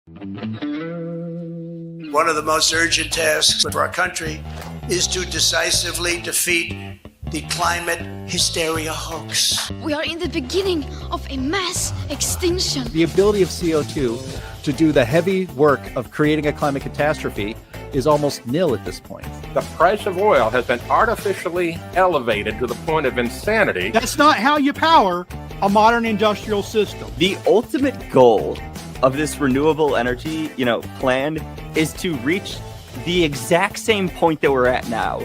One of the most urgent tasks for our country is to decisively defeat the climate hysteria hoax. We are in the beginning of a mass extinction. The ability of CO2 to do the heavy work of creating a climate catastrophe is almost nil at this point. The price of oil has been artificially elevated to the point of insanity. That's not how you power a modern industrial system. The ultimate goal of this renewable energy, plan is to reach the exact same point that we're at now.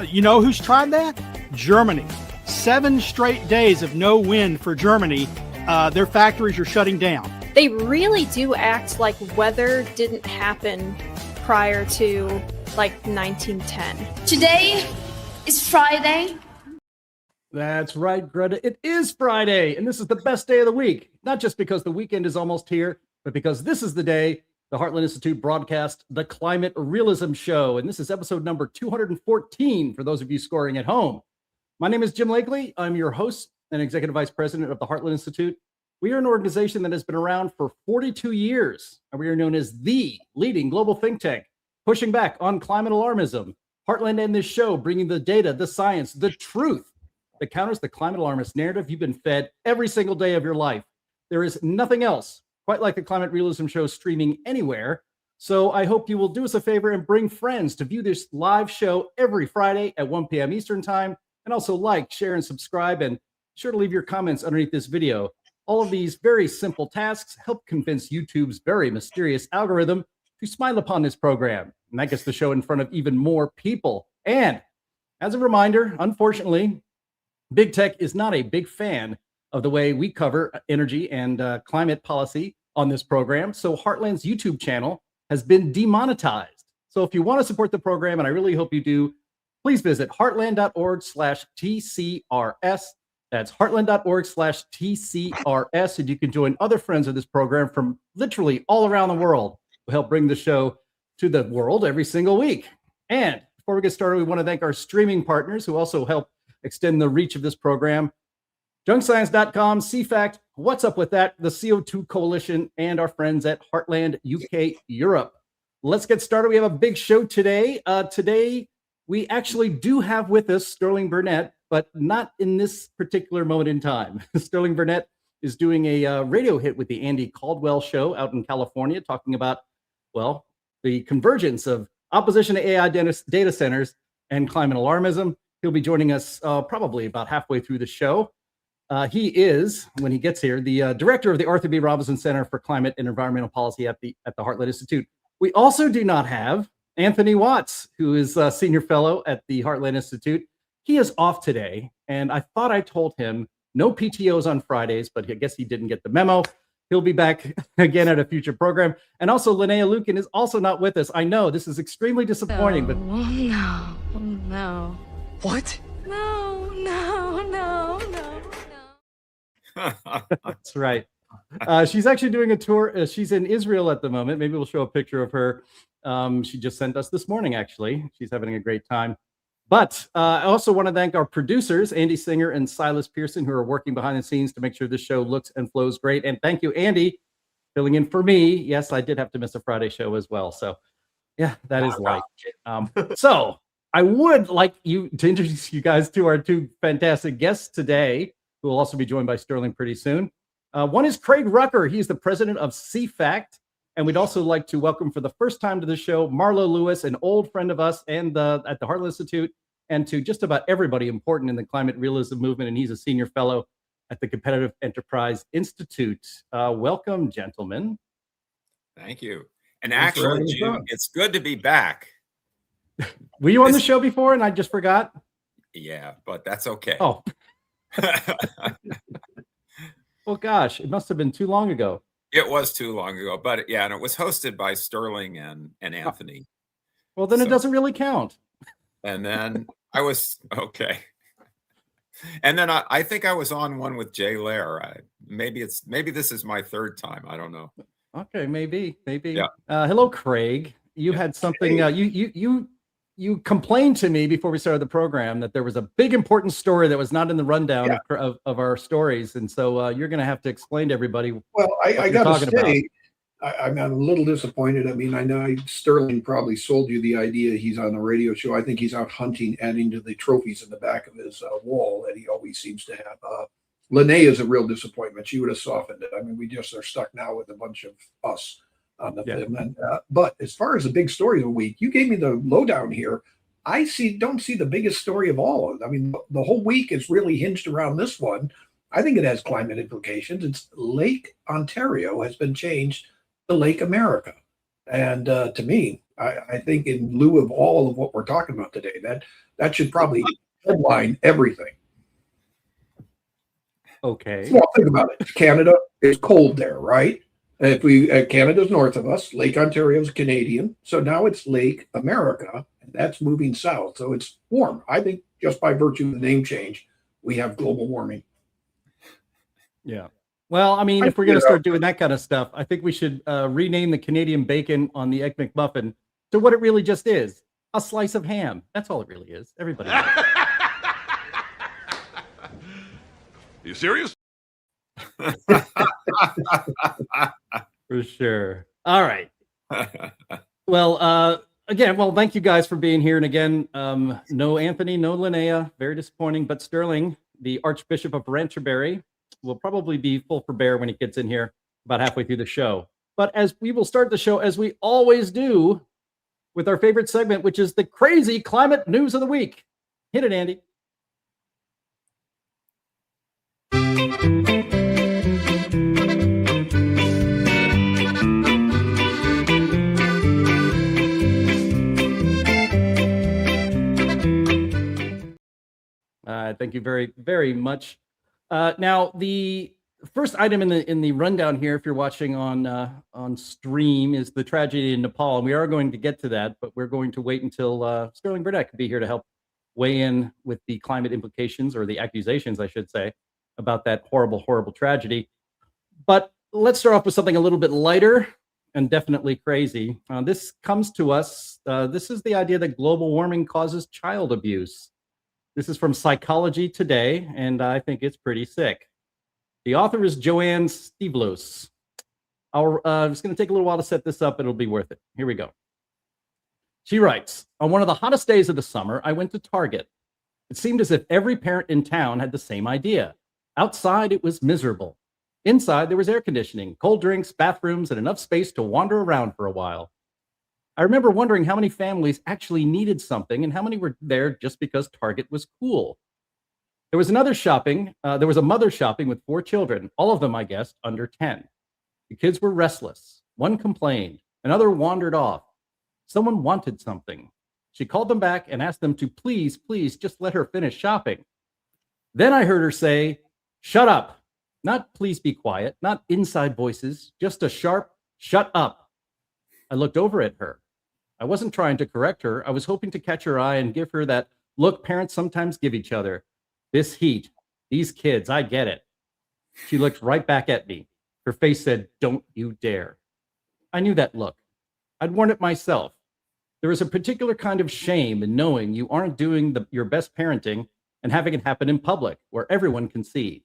You know who's tried that? Germany. 7 straight days of no wind for Germany. Their factories are shutting down. They really do act like weather didn't happen prior to 1910. Today is Friday. That's right, Greta. It is Friday, and this is the best day of the week. Not just because the weekend is almost here, but because this is the day the Heartland Institute broadcast the Climate Realism Show. And this is episode number 214 for those of you scoring at home. My name is Jim Lakely. I'm your host and executive vice president of the Heartland Institute. We are an organization that has been around for 42 years, and we are known as the leading global think tank, pushing back on climate alarmism. Heartland and this show bringing the data, the science, the truth that counters the climate alarmist narrative you've been fed every single day of your life. There is nothing else quite like the Climate Realism Show streaming anywhere. So I hope you will do us a favor and bring friends to view this live show every Friday at 1 p.m. Eastern Time. And also like, share, and subscribe. And be sure to leave your comments underneath this video. All of these very simple tasks help convince YouTube's very mysterious algorithm to smile upon this program. And that gets the show in front of even more people. And as a reminder, unfortunately, Big Tech is not a big fan of the way we cover energy and climate policy on this program. So Heartland's YouTube channel has been demonetized. So if you want to support the program, and I really hope you do, please visit heartland.org/TCRS. That's heartland.org/TCRS. And you can join other friends of this program from literally all around the world who help bring the show to the world every single week. And before we get started, we want to thank our streaming partners who also help extend the reach of this program. JunkScience.com, CFACT, What's Up With That, the CO2 Coalition, and our friends at Heartland UK Europe. Let's get started. We have a big show today. Today, we actually do have with us Sterling Burnett, but not in this particular moment in time. Sterling Burnett is doing a radio hit with the Andy Caldwell Show out in California, talking about, well, the convergence of opposition to AI data centers and climate alarmism. He'll be joining us probably about halfway through the show. He is, when he gets here, the director of the Arthur B. Robinson Center for Climate and Environmental Policy at the Heartland Institute. We also do not have Anthony Watts, who is a senior fellow at the Heartland Institute. He is off today, and I thought I told him no PTOs on Fridays, but I guess he didn't get the memo. He'll be back again at a future program. And also, Linnea Lucan is also not with us. I know this is extremely disappointing, but No. What? No. that's right. She's actually doing a tour. She's in Israel at the moment. Maybe we'll show a picture of her. She just sent us this morning, actually. She's having a great time. But I also want to thank our producers, Andy Singer and Silas Pearson, who are working behind the scenes to make sure this show looks and flows great. And thank you, Andy, filling in for me. Yes, I did have to miss a Friday show as well. So, yeah, that is life. So I would like you to introduce you guys to our two fantastic guests today, who will also be joined by Sterling pretty soon. One is Craig Rucker. He's the president of CFACT. And we'd also like to welcome for the first time to the show, Marlo Lewis, an old friend of us and at the Heartland Institute, and to just about everybody important in the climate realism movement. And he's a senior fellow at the Competitive Enterprise Institute. Welcome, gentlemen. Thank you. And actually, Jim, it's good to be back. Were you on the show before and I just forgot? Yeah, but that's okay. Oh. Well, gosh, it must have been too long ago. It was too long ago, but yeah, and it was hosted by Sterling and Anthony. Well, then it doesn't really count. And then I was, okay. And then I think I was on one with Jay Lair. Maybe this is my third time. I don't know. Okay, maybe. Yeah. Hello, Craig. You had something, you complained to me before we started the program that there was a big important story that was not in the rundown of our stories. And so you're going to have to explain to everybody. Well, I got to say, I'm a little disappointed. I mean, I know Sterling probably sold you the idea he's on the radio show. I think he's out hunting, adding to the trophies in the back of his wall that he always seems to have. Linnea is a real disappointment. She would have softened it. I mean, we just are stuck now with a bunch of us on the film. And, but as far as the big story of the week, you gave me the lowdown here. I don't see the biggest story of all. I mean, the whole week is really hinged around this one. I think it has climate implications. It's Lake Ontario has been changed to Lake America. And to me, I think in lieu of all of what we're talking about today, that should probably headline everything. Okay. Well, think about it. Canada is cold there, right? If Canada's north of us, Lake Ontario is Canadian. So now it's Lake America, and that's moving south. So it's warm. I think just by virtue of the name change, we have global warming. Yeah. Well, I mean, if we're going to start doing that kind of stuff, I think we should rename the Canadian bacon on the Egg McMuffin to what it really just is, a slice of ham. That's all it really is. Everybody knows. You serious? For sure. All right. Well, again, thank you guys for being here. And again, no Anthony, no Linnea. Very disappointing. But Sterling, the Archbishop of Rancherbury, will probably be full for bear when he gets in here about halfway through the show. But as we will start the show, as we always do, with our favorite segment, which is the crazy climate news of the week. Hit it, Andy. Thank you very, very much. Now, the first item in the rundown here, if you're watching on stream, is the tragedy in Nepal, and we are going to get to that, but we're going to wait until Sterling Burnett can be here to help weigh in with the climate implications, or the accusations, I should say, about that horrible, horrible tragedy. But let's start off with something a little bit lighter and definitely crazy. This comes to us. This is the idea that global warming causes child abuse. This is from Psychology Today, and I think it's pretty sick. The author is Joanne Stevlos. It's going to take a little while to set this up, but it'll be worth it. Here we go. She writes, on one of the hottest days of the summer, I went to Target. It seemed as if every parent in town had the same idea. Outside, it was miserable. Inside, there was air conditioning, cold drinks, bathrooms, and enough space to wander around for a while. I remember wondering how many families actually needed something and how many were there just because Target was cool. There was a mother shopping with 4 children, all of them, I guess, under 10. The kids were restless. One complained. Another wandered off. Someone wanted something. She called them back and asked them to please just let her finish shopping. Then I heard her say, shut up. Not please be quiet, not inside voices, just a sharp shut up. I looked over at her. I wasn't trying to correct her. I was hoping to catch her eye and give her that look parents sometimes give each other. This heat, these kids, I get it. She looked right back at me. Her face said, don't you dare. I knew that look. I'd worn it myself. There is a particular kind of shame in knowing you aren't doing your best parenting and having it happen in public where everyone can see.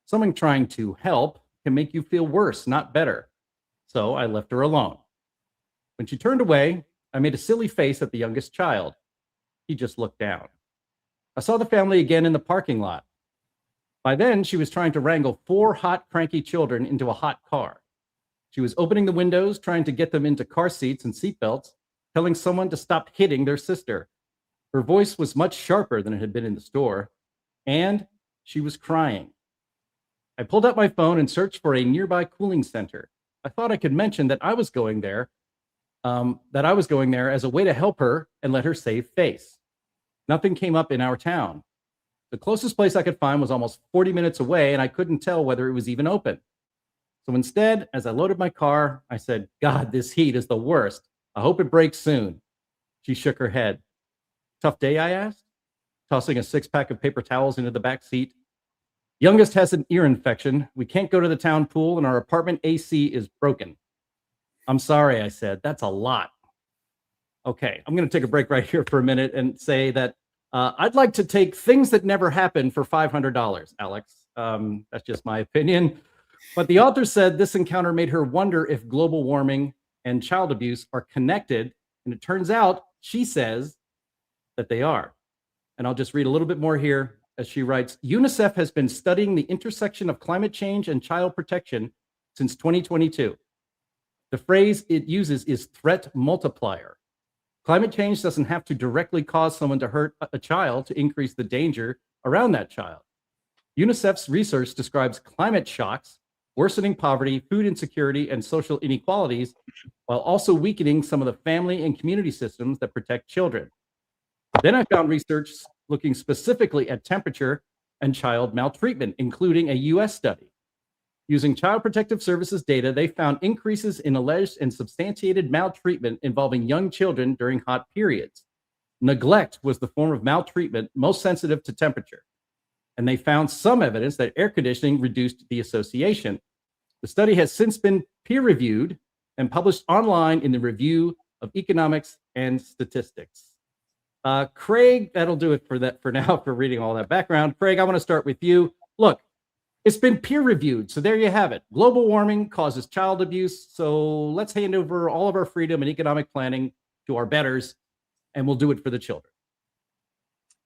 Someone trying to help can make you feel worse, not better. So I left her alone. When she turned away, I made a silly face at the youngest child. He just looked down. I saw the family again in the parking lot. By then, she was trying to wrangle 4 hot, cranky children into a hot car. She was opening the windows, trying to get them into car seats and seatbelts, telling someone to stop hitting their sister. Her voice was much sharper than it had been in the store, and she was crying. I pulled out my phone and searched for a nearby cooling center. I thought I could mention that I was going there as a way to help her and let her save face. Nothing came up in our town. The closest place I could find was almost 40 minutes away, and I couldn't tell whether it was even open. So instead, as I loaded my car, I said, God, this heat is the worst. I hope it breaks soon. She shook her head. Tough day, I asked, tossing a 6-pack of paper towels into the back seat. Youngest has an ear infection. We can't go to the town pool, and our apartment AC is broken. I'm sorry, I said. That's a lot. Okay, I'm going to take a break right here for a minute and say that I'd like to take things that never happened for $500, Alex. That's just my opinion. But the author said this encounter made her wonder if global warming and child abuse are connected. And it turns out, she says, that they are. And I'll just read a little bit more here as she writes, UNICEF has been studying the intersection of climate change and child protection since 2022. The phrase it uses is threat multiplier. Climate change doesn't have to directly cause someone to hurt a child to increase the danger around that child. UNICEF's research describes climate shocks, worsening poverty, food insecurity, and social inequalities, while also weakening some of the family and community systems that protect children. Then I found research looking specifically at temperature and child maltreatment, including a US study. Using Child Protective Services data, they found increases in alleged and substantiated maltreatment involving young children during hot periods. Neglect was the form of maltreatment most sensitive to temperature. And they found some evidence that air conditioning reduced the association. The study has since been peer-reviewed and published online in the Review of Economics and Statistics. Craig, that'll do it for now for reading all that background. Craig, I want to start with you. Look, it's been peer-reviewed, so there you have it. Global warming causes child abuse, so let's hand over all of our freedom and economic planning to our betters, and we'll do it for the children.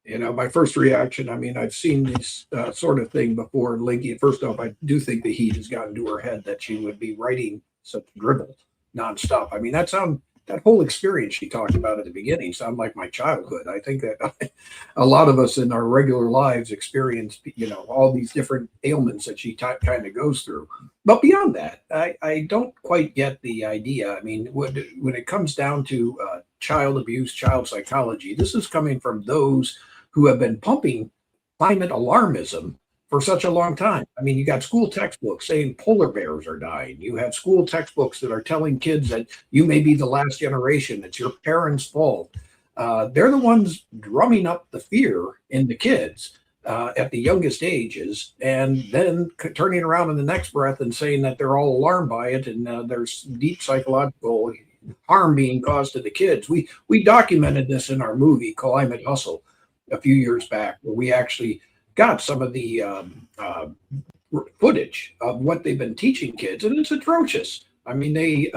You know, my first reaction, I mean, I've seen this sort of thing before. Linky, first off, I do think the heat has gotten to her head that she would be writing such dribble nonstop. I mean, that whole experience she talked about at the beginning sounded like my childhood. I think that a lot of us in our regular lives experience, you know, all these different ailments that she kind of goes through. But beyond that, I don't quite get the idea. I mean, when it comes down to child abuse, child psychology, this is coming from those who have been pumping climate alarmism for such a long time. I mean, you got school textbooks saying polar bears are dying. You have school textbooks that are telling kids that you may be the last generation. It's your parents' fault. They're the ones drumming up the fear in the kids at the youngest ages, and then turning around in the next breath and saying that they're all alarmed by it, and there's deep psychological harm being caused to the kids. We documented this in our movie Climate Hustle a few years back, where we actually got some of the footage of what they've been teaching kids, and it's atrocious. I mean, they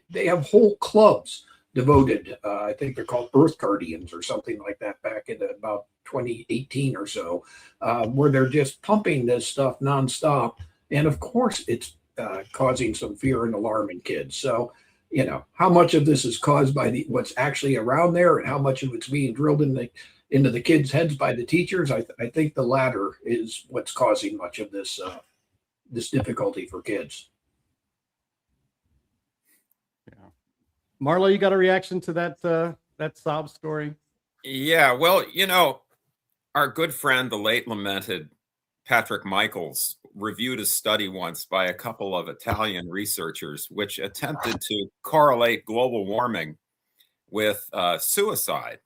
they have whole clubs devoted. I think they're called Earth Guardians or something like that, back in about 2018 or so, where they're just pumping this stuff nonstop, and of course it's causing some fear and alarm in kids. So, you know, how much of this is caused by what's actually around there, and how much of it's being drilled into the kids' heads by the teachers? I think the latter is what's causing much of this this difficulty for kids. Yeah. Marlo, you got a reaction to that sob story? Yeah, well, you know, our good friend, the late lamented Patrick Michaels, reviewed a study once by a couple of Italian researchers which attempted to correlate global warming with suicide.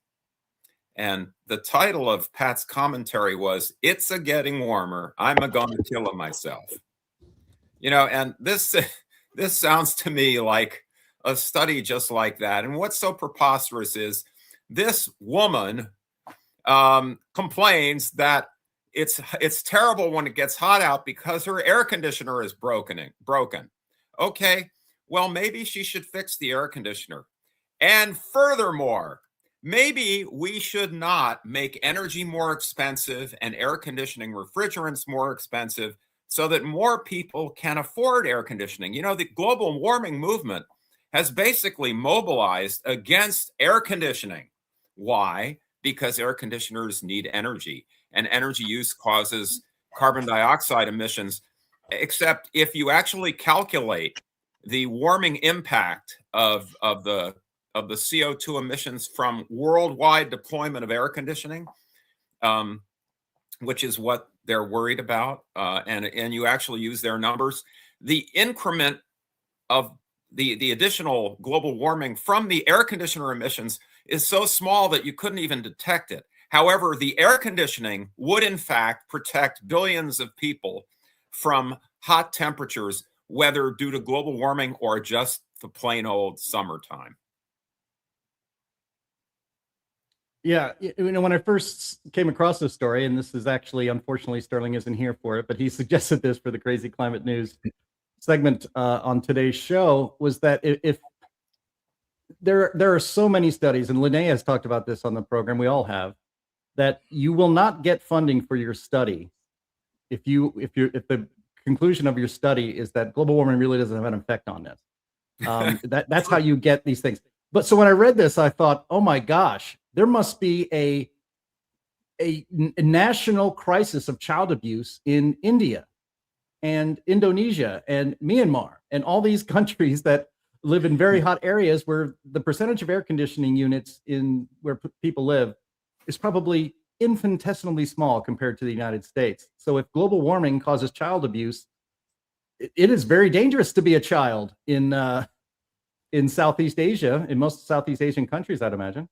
And the title of Pat's commentary was, "It's a getting warmer. I'm a gonna kill myself." You know, and this sounds to me like a study just like that. And what's so preposterous is this woman complains that it's terrible when it gets hot out because her air conditioner is broken. Okay, well, maybe she should fix the air conditioner. And furthermore, maybe we should not make energy more expensive and air conditioning refrigerants more expensive so that more people can afford air conditioning. You know, the global warming movement has basically mobilized against air conditioning. Why? Because air conditioners need energy, and energy use causes carbon dioxide emissions. Except if you actually calculate the warming impact of the CO2 emissions from worldwide deployment of air conditioning, which is what they're worried about, and you actually use their numbers, the increment of the additional global warming from the air conditioner emissions is so small that you couldn't even detect it. However, the air conditioning would in fact protect billions of people from hot temperatures, whether due to global warming or just the plain old summertime. Yeah, when I first came across this story, and this is actually, unfortunately, Sterling isn't here for it, but he suggested this for the Crazy Climate News segment on today's show, was that if there are so many studies, and Linnea has talked about this on the program, we all have, that you will not get funding for your study if the conclusion of your study is that global warming really doesn't have an effect on this. That's how you get these things. But so when I read this, I thought, oh my gosh, there must be a national crisis of child abuse in India and Indonesia and Myanmar and all these countries that live in very hot areas where the percentage of air conditioning units in where people live is probably infinitesimally small compared to the United States. So if global warming causes child abuse, it is very dangerous to be a child in Southeast Asia, in most Southeast Asian countries, I'd imagine.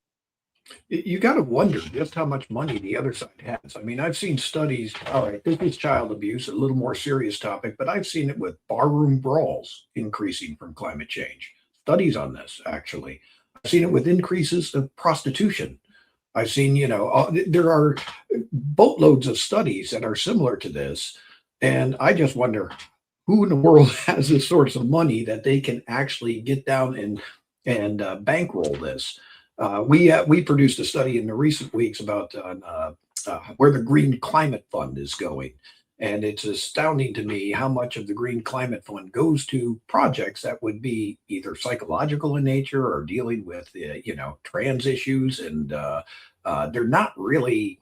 You got to wonder just how much money the other side has. I mean, I've seen studies. All right, this is child abuse, a little more serious topic, but I've seen it with barroom brawls increasing from climate change. Studies on this, actually. I've seen it with increases of prostitution. I've seen, there are boatloads of studies that are similar to this. And I just wonder who in the world has this source of money that they can actually get down and bankroll this. We produced a study in the recent weeks about where the Green Climate Fund is going. And it's astounding to me how much of the Green Climate Fund goes to projects that would be either psychological in nature or dealing with, trans issues. And they're not really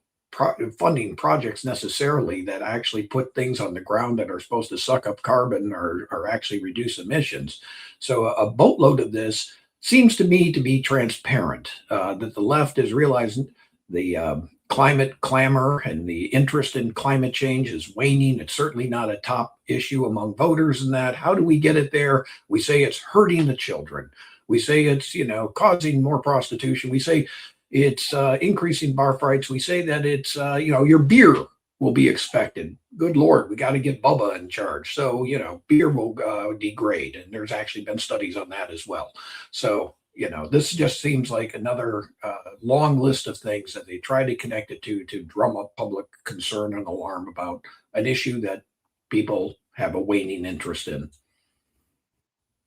funding projects necessarily that actually put things on the ground that are supposed to suck up carbon or actually reduce emissions. So a boatload of this seems to me to be transparent, that the left is realizing the climate clamor and the interest in climate change is waning. It's certainly not a top issue among voters in that. How do we get it there? We say it's hurting the children. We say it's, causing more prostitution. We say it's increasing bar fights. We say that it's, your beer will be expected. Good Lord, we got to get Bubba in charge. So, beer will degrade. And there's actually been studies on that as well. So, this just seems like another long list of things that they try to connect it to drum up public concern and alarm about an issue that people have a waning interest in.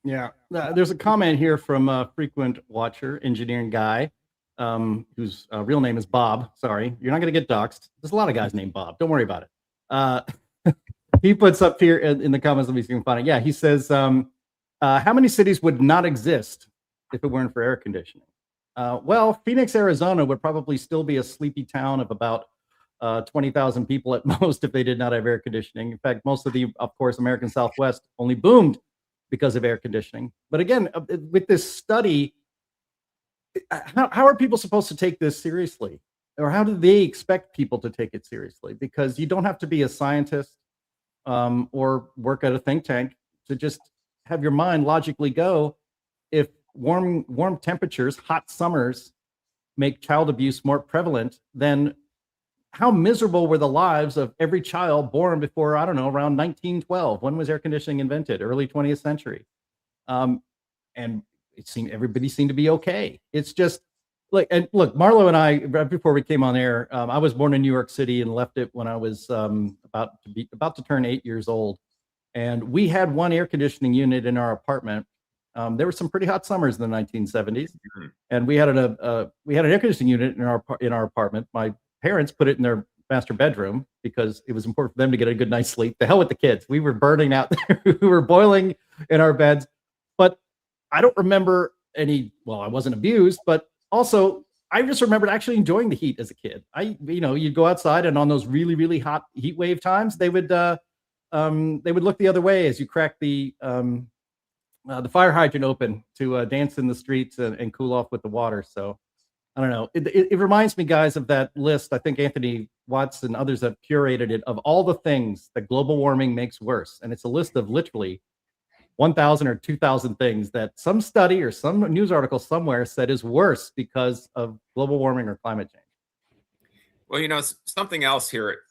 Yeah. There's a comment here from a frequent watcher, engineering guy, whose real name is Bob. Sorry, you're not going to get doxxed. There's a lot of guys named Bob. Don't worry about it. He puts up here in the comments, let me see if you can find it. Yeah, he says, how many cities would not exist if it weren't for air conditioning? Well, Phoenix, Arizona would probably still be a sleepy town of about 20,000 people at most if they did not have air conditioning. In fact, most of the, of course, American Southwest only boomed because of air conditioning. But again, with this study, how are people supposed to take this seriously? Or how do they expect people to take it seriously? Because you don't have to be a scientist or work at a think tank to just have your mind logically go, if warm temperatures, hot summers make child abuse more prevalent, then how miserable were the lives of every child born before, I don't know, around 1912? When was air conditioning invented? Early 20th century. And everybody seemed to be okay. It's just like, and look, Marlo and I, right before we came on air, I was born in New York City and left it when I was about to turn 8 years old. And we had one air conditioning unit in our apartment. There were some pretty hot summers in the 1970s, and we had an air conditioning unit in our apartment. My parents put it in their master bedroom because it was important for them to get a good night's sleep. The hell with the kids. We were burning out there. We were boiling in our beds. But I don't remember I wasn't abused, but also I just remembered actually enjoying the heat as a kid. You'd go outside, and on those really, really hot heat wave times, they would look the other way as you crack the fire hydrant open to dance in the streets and cool off with the water. So I don't know. It reminds me, guys, of that list. I think Anthony Watts and others have curated it of all the things that global warming makes worse. And it's a list of literally 1,000 or 2,000 things that some study or some news article somewhere said is worse because of global warming or climate change. Well, something else here,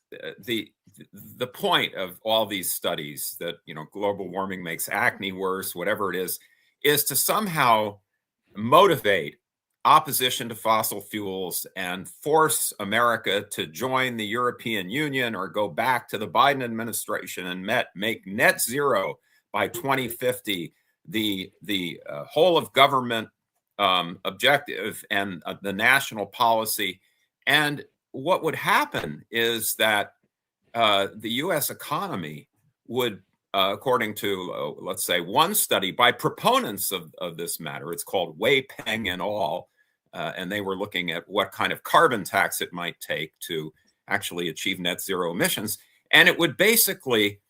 the point of all these studies that, global warming makes acne worse, whatever it is to somehow motivate opposition to fossil fuels and force America to join the European Union or go back to the Biden administration and make net zero by 2050 the whole of government objective and the national policy. And what would happen is that the U.S. economy would, according to, let's say, one study by proponents of this matter, it's called Wei Peng et al., and they were looking at what kind of carbon tax it might take to actually achieve net zero emissions. And it would basically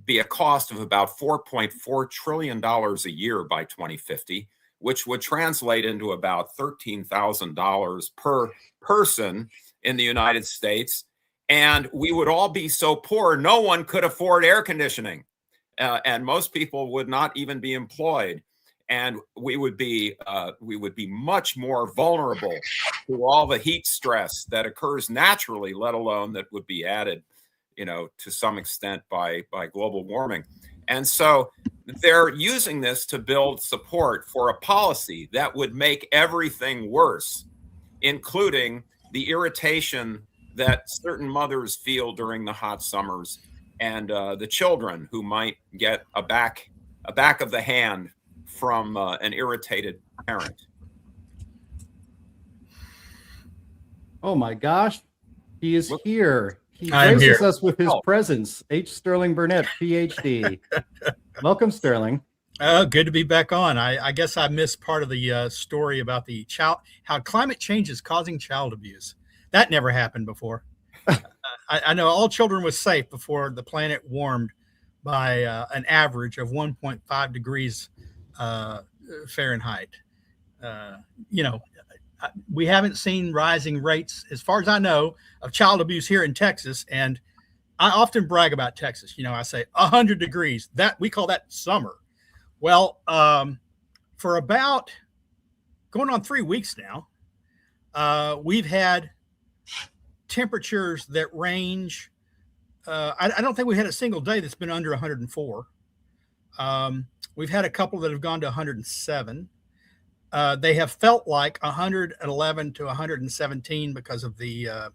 be a cost of about $4.4 trillion a year by 2050, which would translate into about $13,000 per person in the United States. And we would all be so poor, no one could afford air conditioning. And most people would not even be employed. And we would be much more vulnerable to all the heat stress that occurs naturally, let alone that would be added, to some extent by global warming. And so they're using this to build support for a policy that would make everything worse, including the irritation that certain mothers feel during the hot summers, and the children who might get a back of the hand from an irritated parent. Oh my gosh, he is here. He I'm graces here. us with his presence. H. Sterling Burnett, PhD. Welcome, Sterling. Good to be back on. I guess I missed part of the story about how climate change is causing child abuse. That never happened before. I know all children was safe before the planet warmed by an average of 1.5 degrees Fahrenheit. We haven't seen rising rates, as far as I know, of child abuse here in Texas. And I often brag about Texas. I say 100 degrees. That we call that summer. Well, for about going on 3 weeks now, we've had temperatures that range. I don't think we had a single day that's been under 104. We've had a couple that have gone to 107. They have felt like 111 to 117 because of the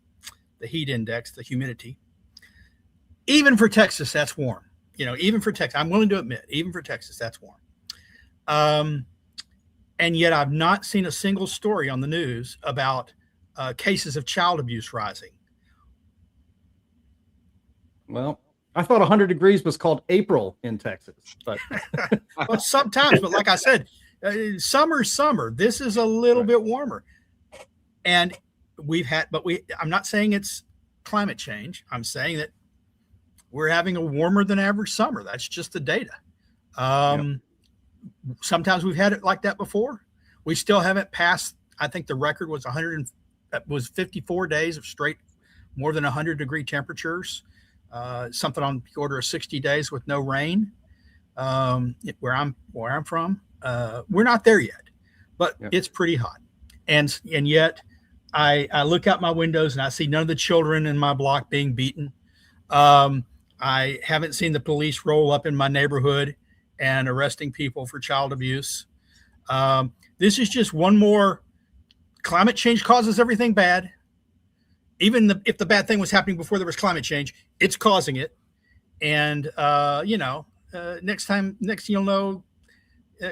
heat index, the humidity. Even for Texas, that's warm. Even for Texas, I'm willing to admit, even for Texas, that's warm. And yet I've not seen a single story on the news about cases of child abuse rising. Well, I thought 100 degrees was called April in Texas, but well, sometimes, but like I said, summer's summer. This is a little bit warmer, and I'm not saying it's climate change. I'm saying that we're having a warmer than average summer. That's just the data. Sometimes we've had it like that before. We still haven't passed. I think the record was 54 days of straight more than 100-degree temperatures. Something on the order of 60 days with no rain. Where I'm from, we're not there yet, but it's pretty hot. And yet I look out my windows and I see none of the children in my block being beaten. I haven't seen the police roll up in my neighborhood and arresting people for child abuse. This is just one more. Climate change causes everything bad. Even if the bad thing was happening before there was climate change, it's causing it. And, next you'll know,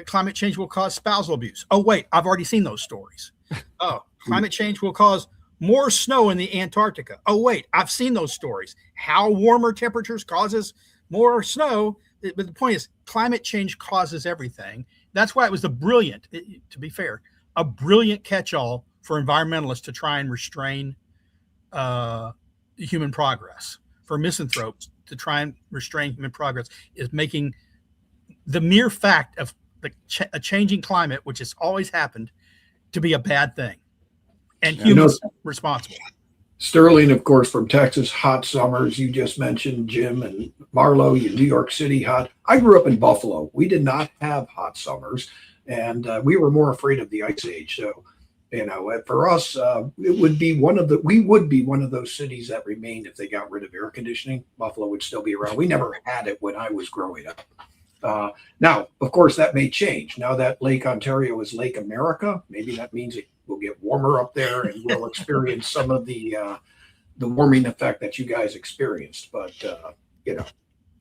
climate change will cause spousal abuse. Oh, wait, I've already seen those stories. Oh, climate change will cause more snow in the Antarctica. Oh, wait, I've seen those stories. How warmer temperatures causes more snow. But the point is, climate change causes everything. That's why it was to be fair, a brilliant catch-all for environmentalists to try and restrain human progress, for misanthropes to try and restrain human progress, is making the mere fact of a changing climate, which has always happened, to be a bad thing, and humans responsible. Sterling, of course, from Texas, hot summers. You just mentioned Jim and Marlo, New York City, hot. I grew up in Buffalo. We did not have hot summers, and we were more afraid of the ice age. So, for us, we would be one of those cities that remained if they got rid of air conditioning. Buffalo would still be around. We never had it when I was growing up. Now, of course, that may change. Now that Lake Ontario is Lake America, maybe that means it will get warmer up there and we'll experience some of the warming effect that you guys experienced. But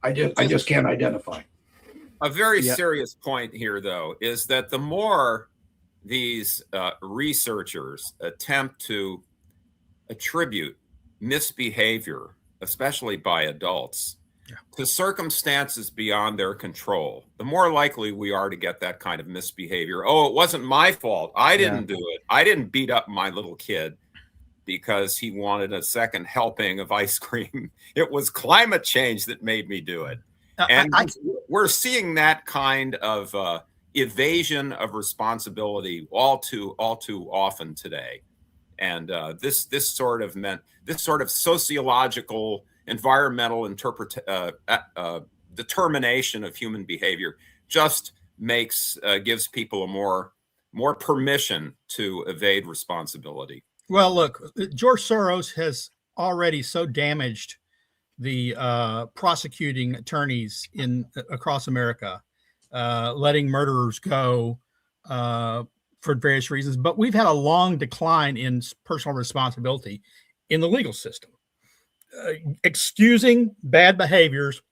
I just can't identify. A very serious point here, though, is that the more these researchers attempt to attribute misbehavior, especially by adults, to circumstances beyond their control, the more likely we are to get that kind of misbehavior. Oh, it wasn't my fault. I didn't do it. I didn't beat up my little kid because he wanted a second helping of ice cream. It was climate change that made me do it. And we're seeing that kind of evasion of responsibility all too often today. And this sort of sociological, environmental determination of human behavior just gives people a more permission to evade responsibility. Well, look, George Soros has already so damaged the prosecuting attorneys across America, letting murderers go for various reasons. But we've had a long decline in personal responsibility in the legal system, excusing bad behaviors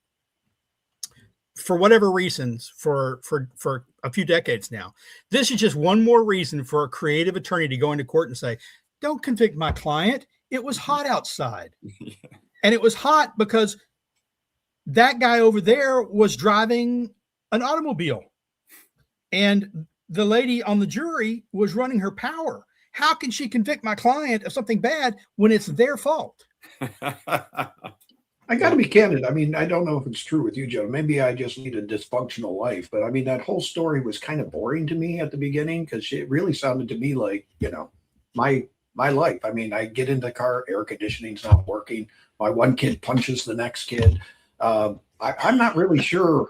for whatever reasons for a few decades now. This is just one more reason for a creative attorney to go into court and say, "Don't convict my client. It was hot outside." And it was hot because that guy over there was driving an automobile and the lady on the jury was running her power. How can she convict my client of something bad when it's their fault? I got to be candid. I mean, I don't know if it's true with you, Joe. Maybe I just lead a dysfunctional life. But I mean, that whole story was kind of boring to me at the beginning because it really sounded to me like, my life. I mean, I get in the car, air conditioning's not working. My one kid punches the next kid. I'm not really sure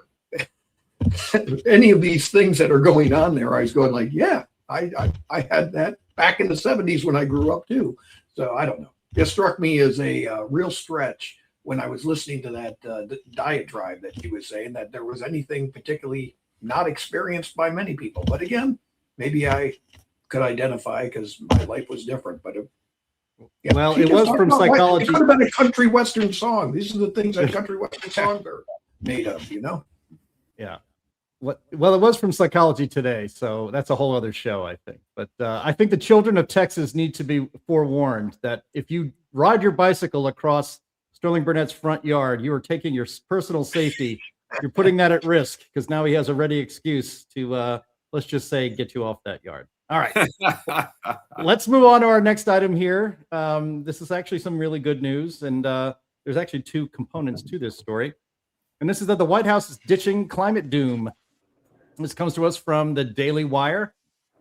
any of these things that are going on there. I was going like, yeah, I had that back in the 70s when I grew up too. So I don't know. It struck me as a real stretch when I was listening to that diatribe that he was saying that there was anything particularly not experienced by many people. But again, maybe I could identify because my life was different. But it was from psychology. It could have been a country western song. These are the things that country western songs are made of, Yeah. Well, it was from Psychology Today, so that's a whole other show, I think. But I think the children of Texas need to be forewarned that if you ride your bicycle across Sterling Burnett's front yard, you are taking your personal safety. You're putting that at risk because now he has a ready excuse to, let's just say, get you off that yard. All right. Let's move on to our next item here. This is actually some really good news, and there's actually two components to this story. And this is that the White House is ditching climate doom. This comes to us from the Daily Wire.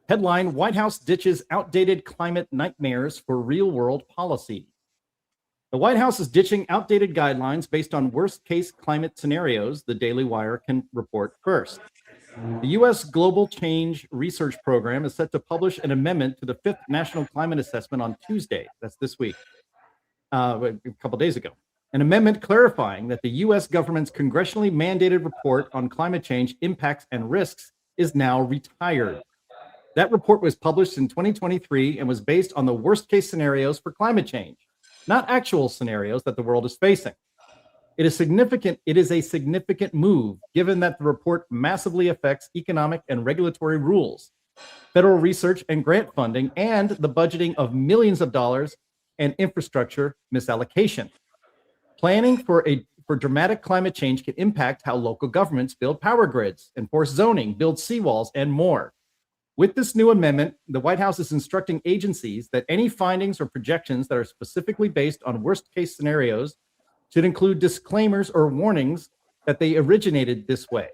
Headline: White House ditches outdated climate nightmares for real-world policy. The White House is ditching outdated guidelines based on worst-case climate scenarios, the Daily Wire can report first. The U.S. Global Change Research Program is set to publish an amendment to the 5th National Climate Assessment on Tuesday. That's this week, a couple days ago. An amendment clarifying that the U.S. government's congressionally mandated report on climate change impacts and risks is now retired. That report was published in 2023 and was based on the worst-case scenarios for climate change, not actual scenarios that the world is facing. It is a significant move, given that the report massively affects economic and regulatory rules, federal research and grant funding, and the budgeting of millions of dollars and infrastructure misallocation. Planning for dramatic climate change can impact how local governments build power grids, enforce zoning, build seawalls, and more. With this new amendment, the White House is instructing agencies that any findings or projections that are specifically based on worst-case scenarios should include disclaimers or warnings that they originated this way.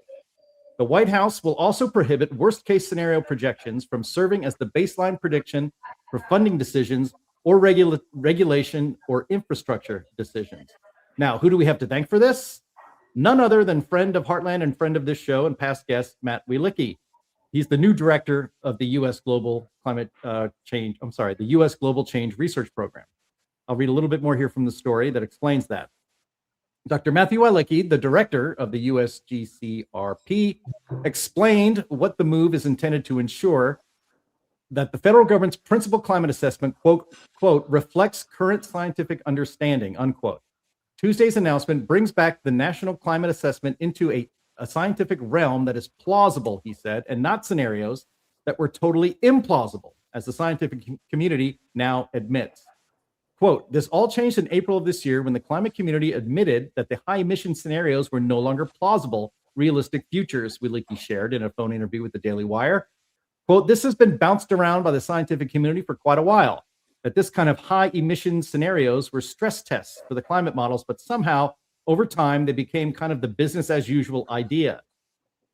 The White House will also prohibit worst-case scenario projections from serving as the baseline prediction for funding decisions or regulation or infrastructure decisions. Now, who do we have to thank for this? None other than friend of Heartland and friend of this show and past guest, Matt Wielicki. He's the new director of the U.S. Global Change Research Program. I'll read a little bit more here from the story that explains that. Dr. Matthew Weilicki, the director of the USGCRP, explained what the move is intended to ensure: that the federal government's principal climate assessment, quote, reflects current scientific understanding, unquote. Tuesday's announcement brings back the national climate assessment into a scientific realm that is plausible, he said, and not scenarios that were totally implausible, as the scientific community now admits. Quote, this all changed in April of this year when the climate community admitted that the high emission scenarios were no longer plausible, realistic futures, Weilicki shared in a phone interview with the Daily Wire. Quote, this has been bounced around by the scientific community for quite a while, that this kind of high emission scenarios were stress tests for the climate models, but somehow over time they became kind of the business as usual idea.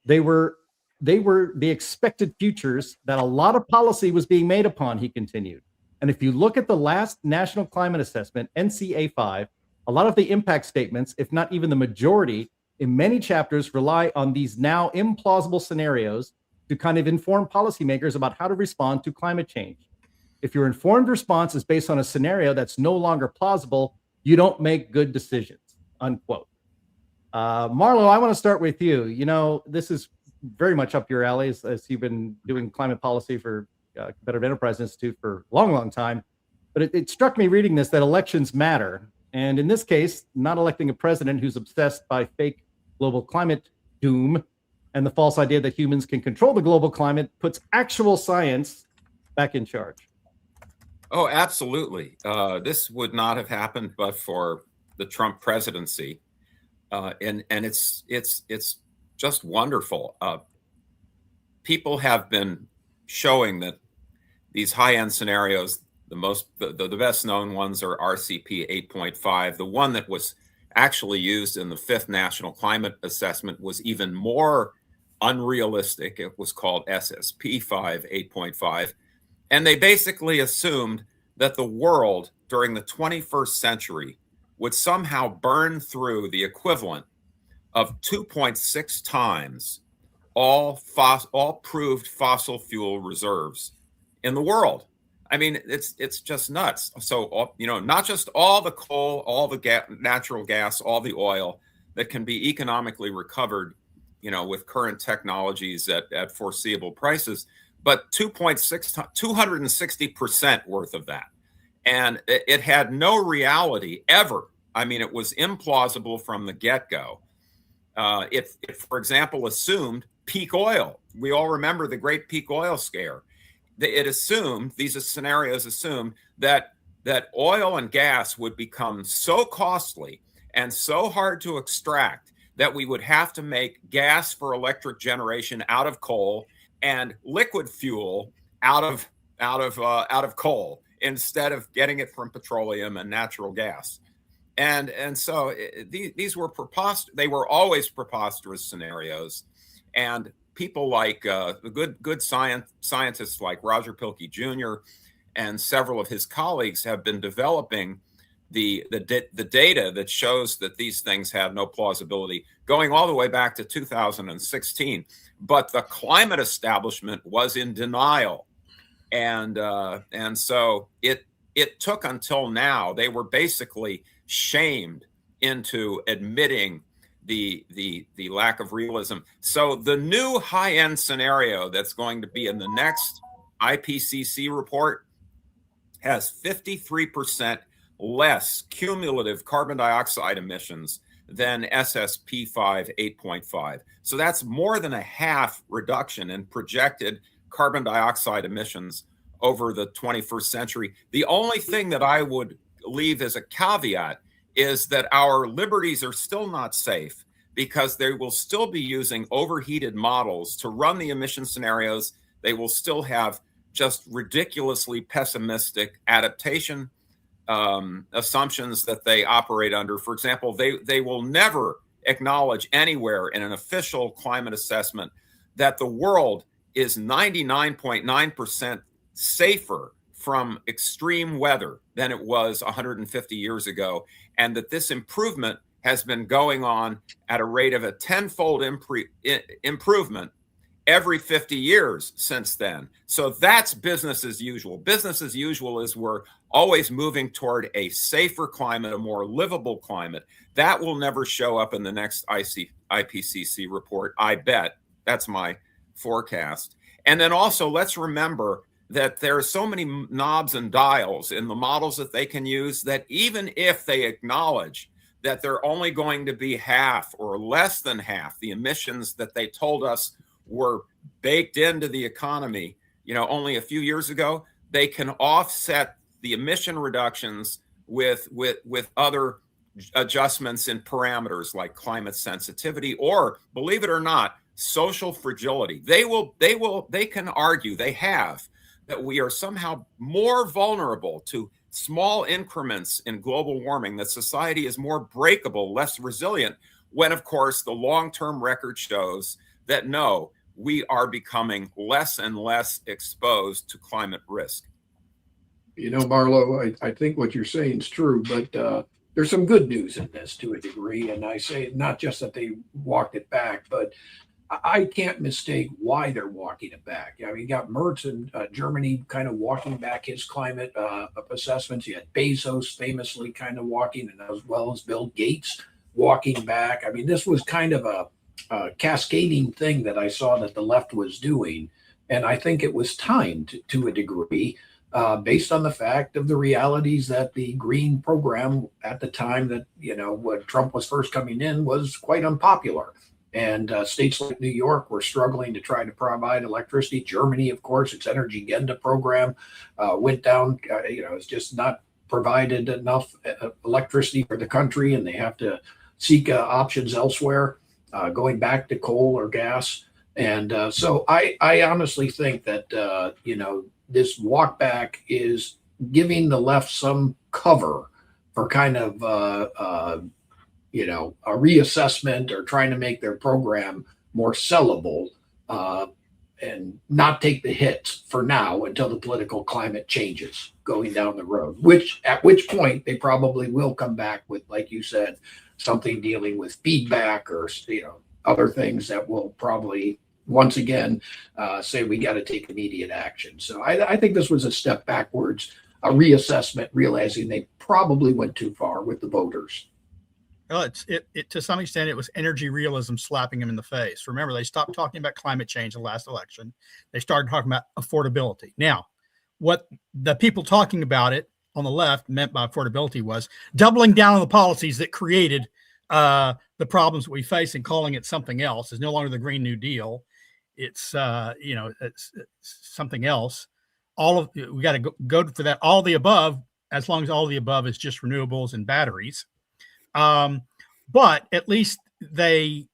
They were the expected futures that a lot of policy was being made upon, he continued. And if you look at the last National Climate Assessment, NCA5, a lot of the impact statements, if not even the majority, in many chapters rely on these now implausible scenarios to kind of inform policymakers about how to respond to climate change. If your informed response is based on a scenario that's no longer plausible, you don't make good decisions, unquote. Marlo, I want to start with you. You know, this is very much up your alley as you've been doing climate policy for Competitive Enterprise Institute for a long, long time. But it struck me reading this that elections matter. And in this case, not electing a president who's obsessed by fake global climate doom and the false idea that humans can control the global climate puts actual science back in charge. Oh, absolutely. This would not have happened but for the Trump presidency. And it's just wonderful. People have been showing that these high-end scenarios, the best known ones are RCP 8.5. The one that was actually used in the 5th National Climate Assessment was even more unrealistic. It was called SSP 8.5. And they basically assumed that the world during the 21st century would somehow burn through the equivalent of 2.6 times all proved fossil fuel reserves in the world. I mean, it's just nuts. So, you know, not just all the coal, all the natural gas, all the oil that can be economically recovered, you know, with current technologies at foreseeable prices, but 260% worth of that. And it had no reality ever. I mean, it was implausible from the get-go. If, for example, assumed peak oil. We all remember the great peak oil scare. These scenarios assumed that oil and gas would become so costly and so hard to extract that we would have to make gas for electric generation out of coal and liquid fuel out of coal instead of getting it from petroleum and natural gas. And so these were they were always preposterous scenarios. And people like the good scientists like Roger Pilkey Jr. and several of his colleagues have been developing the data that shows that these things have no plausibility, going all the way back to 2016. But the climate establishment was in denial, and so it took until now. They were basically shamed into admitting the lack of realism. So the new high-end scenario that's going to be in the next IPCC report has 53% less cumulative carbon dioxide emissions than SSP 8.5. So that's more than a half reduction in projected carbon dioxide emissions over the 21st century. The only thing that I would leave as a caveat is that our liberties are still not safe because they will still be using overheated models to run the emission scenarios. They will still have just ridiculously pessimistic adaptation assumptions that they operate under. For example, they will never acknowledge anywhere in an official climate assessment that the world is 99.9% safer from extreme weather than it was 150 years ago, and that this improvement has been going on at a rate of a tenfold improvement every 50 years since then. So that's business as usual. Business as usual is we're always moving toward a safer climate, a more livable climate. That will never show up in the next IPCC report, I bet. That's my forecast. And then also, let's remember that there are so many knobs and dials in the models that they can use that even if they acknowledge that they're only going to be half or less than half the emissions that they told us were baked into the economy, only a few years ago, they can offset the emission reductions with other adjustments in parameters like climate sensitivity or, believe it or not, social fragility. They can argue, they have, that we are somehow more vulnerable to small increments in global warming, that society is more breakable, less resilient, when, of course, the long-term record shows that no, we are becoming less and less exposed to climate risk. Marlo, I think what you're saying is true, but there's some good news in this to a degree. And I say not just that they walked it back, but I can't mistake why they're walking it back. I mean, you got Merz in Germany kind of walking back his climate assessments. You had Bezos famously kind of walking, and as well as Bill Gates walking back. I mean, this was kind of a cascading thing that I saw that the left was doing. And I think it was timed to a degree based on the fact of the realities that the green program at the time that, when Trump was first coming in was quite unpopular. And states like New York were struggling to try to provide electricity. Germany, of course, its Energiewende program went down. It's just not provided enough electricity for the country, and they have to seek options elsewhere, going back to coal or gas. And so I honestly think that, this walk back is giving the left some cover for kind of a reassessment or trying to make their program more sellable and not take the hits for now until the political climate changes going down the road, at which point they probably will come back with, like you said, something dealing with feedback or, other things that will probably once again say we got to take immediate action. So I think this was a step backwards, a reassessment, realizing they probably went too far with the voters. Well, it to some extent, it was energy realism slapping him in the face. Remember, they stopped talking about climate change in the last election. They started talking about affordability. Now, what the people talking about it on the left meant by affordability was doubling down on the policies that created the problems that we face and calling it something else. It's no longer the Green New Deal. It's it's something else. We got to go for that. All the above, as long as all the above is just renewables and batteries. But at least they're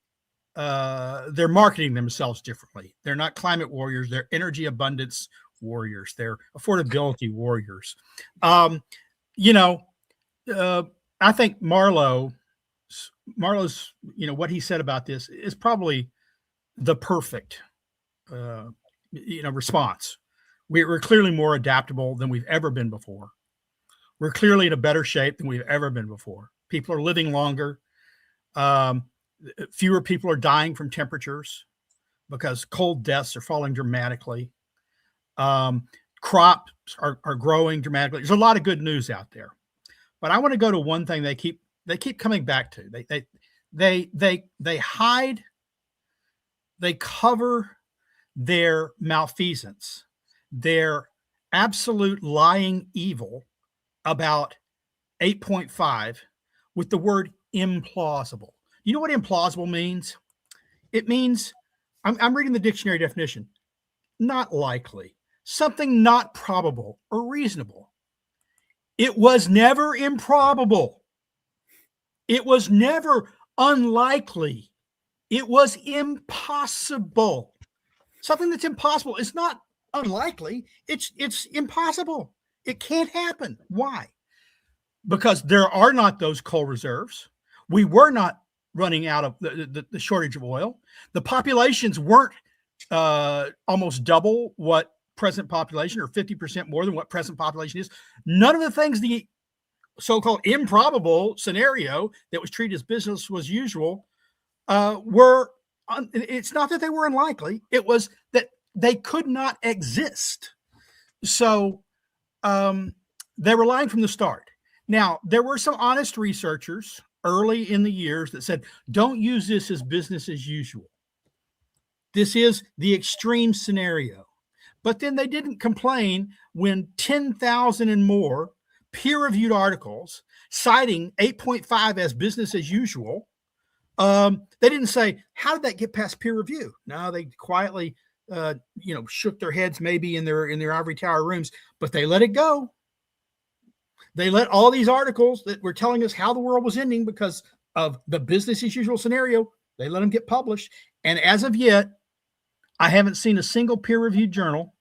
marketing themselves differently. They're not climate warriors. They're energy abundance warriors. They're affordability warriors. I think Marlo's, what he said about this is probably the perfect, response. We're clearly more adaptable than we've ever been before. We're clearly in a better shape than we've ever been before. People are living longer. Fewer people are dying from temperatures because cold deaths are falling dramatically. Crops are growing dramatically. There's a lot of good news out there, but I want to go to one thing they keep coming back to. They hide, they cover their malfeasance, their absolute lying evil about 8.5 with the word implausible. You know what implausible means? It means, I'm reading the dictionary definition, not likely, something not probable or reasonable. It was never improbable. It was never unlikely. It was impossible. Something that's impossible is not unlikely. It's impossible. It can't happen. Why? Because there are not those coal reserves. We were not running out of the shortage of oil. The populations weren't almost double what present population, or 50% more than what present population is. None of the things the so-called improbable scenario that was treated as business was usual were it's not that they were unlikely. It was that they could not exist. So they were lying from the start. Now, there were some honest researchers early in the years that said, don't use this as business as usual. This is the extreme scenario. But then they didn't complain when 10,000 and more peer-reviewed articles citing 8.5 as business as usual. They didn't say, how did that get past peer review? No, they quietly, shook their heads maybe in their ivory tower rooms, but they let it go. They let all these articles that were telling us how the world was ending because of the business as usual scenario, they let them get published. And as of yet, I haven't seen a single peer-reviewed journal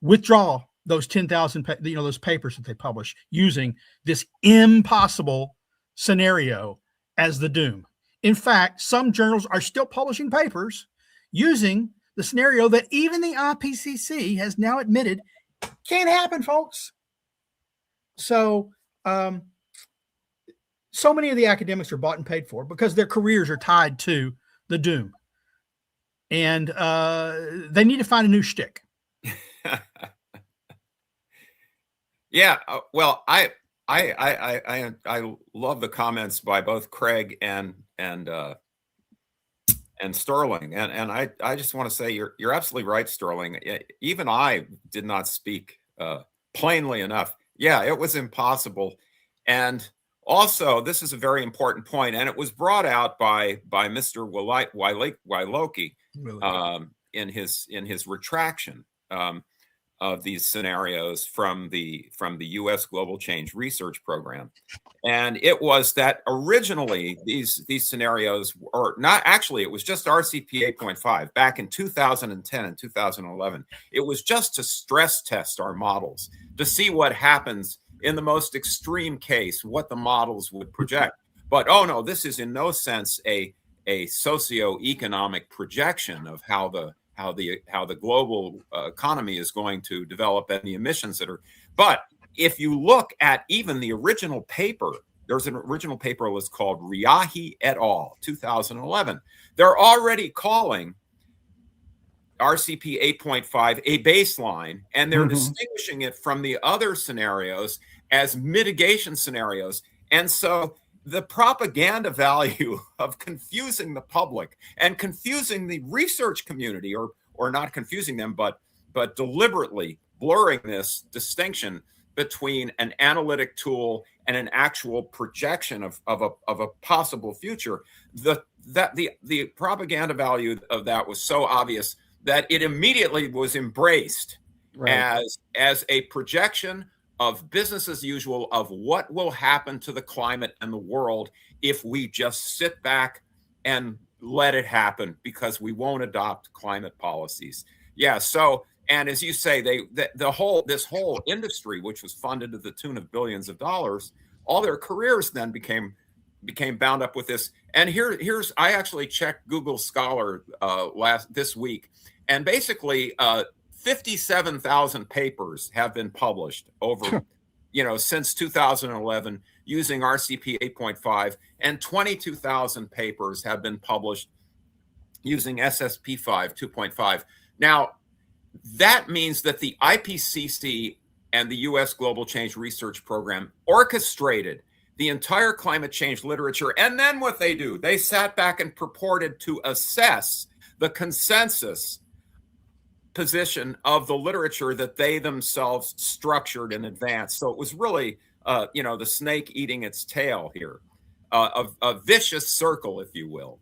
withdraw those 10,000, those papers that they publish using this impossible scenario as the doom. In fact, some journals are still publishing papers using the scenario that even the IPCC has now admitted can't happen, folks. So, so many of the academics are bought and paid for because their careers are tied to the doom, and they need to find a new shtick. Yeah, well, I love the comments by both Craig and Sterling, and I just want to say you're absolutely right, Sterling. Even I did not speak plainly enough. Yeah, it was impossible, and also this is a very important point, and it was brought out by Mr. Wailoki in his retraction of these scenarios from the U.S. Global Change Research Program. And it was that originally these scenarios, or not actually, it was just RCP 8.5 back in 2010 and 2011. It was just to stress test our models to see what happens in the most extreme case, what the models would project. But oh no, this is in no sense a socioeconomic projection of how the global economy is going to develop and the emissions that are. But if you look at even the original paper, there's an original paper that was called Riahi et al. 2011. They're already calling RCP 8.5 a baseline, and they're distinguishing it from the other scenarios as mitigation scenarios. And so the propaganda value of confusing the public and confusing the research community, or not confusing them, but deliberately blurring this distinction between an analytic tool and an actual projection of a possible future. The propaganda value of that was so obvious that it immediately was embraced as a projection of business as usual, of what will happen to the climate and the world if we just sit back and let it happen because we won't adopt climate policies. Yeah. So, and as you say, this whole industry, which was funded to the tune of billions of dollars, all their careers then became bound up with this. And here's I actually checked Google Scholar this week, and basically 57,000 papers have been published over, since 2011 using RCP 8.5, and 22,000 papers have been published using SSP 2.5. Now, that means that the IPCC and the U.S. Global Change Research Program orchestrated the entire climate change literature. And then what they do, they sat back and purported to assess the consensus position of the literature that they themselves structured in advance. So it was really, the snake eating its tail here, a vicious circle, if you will.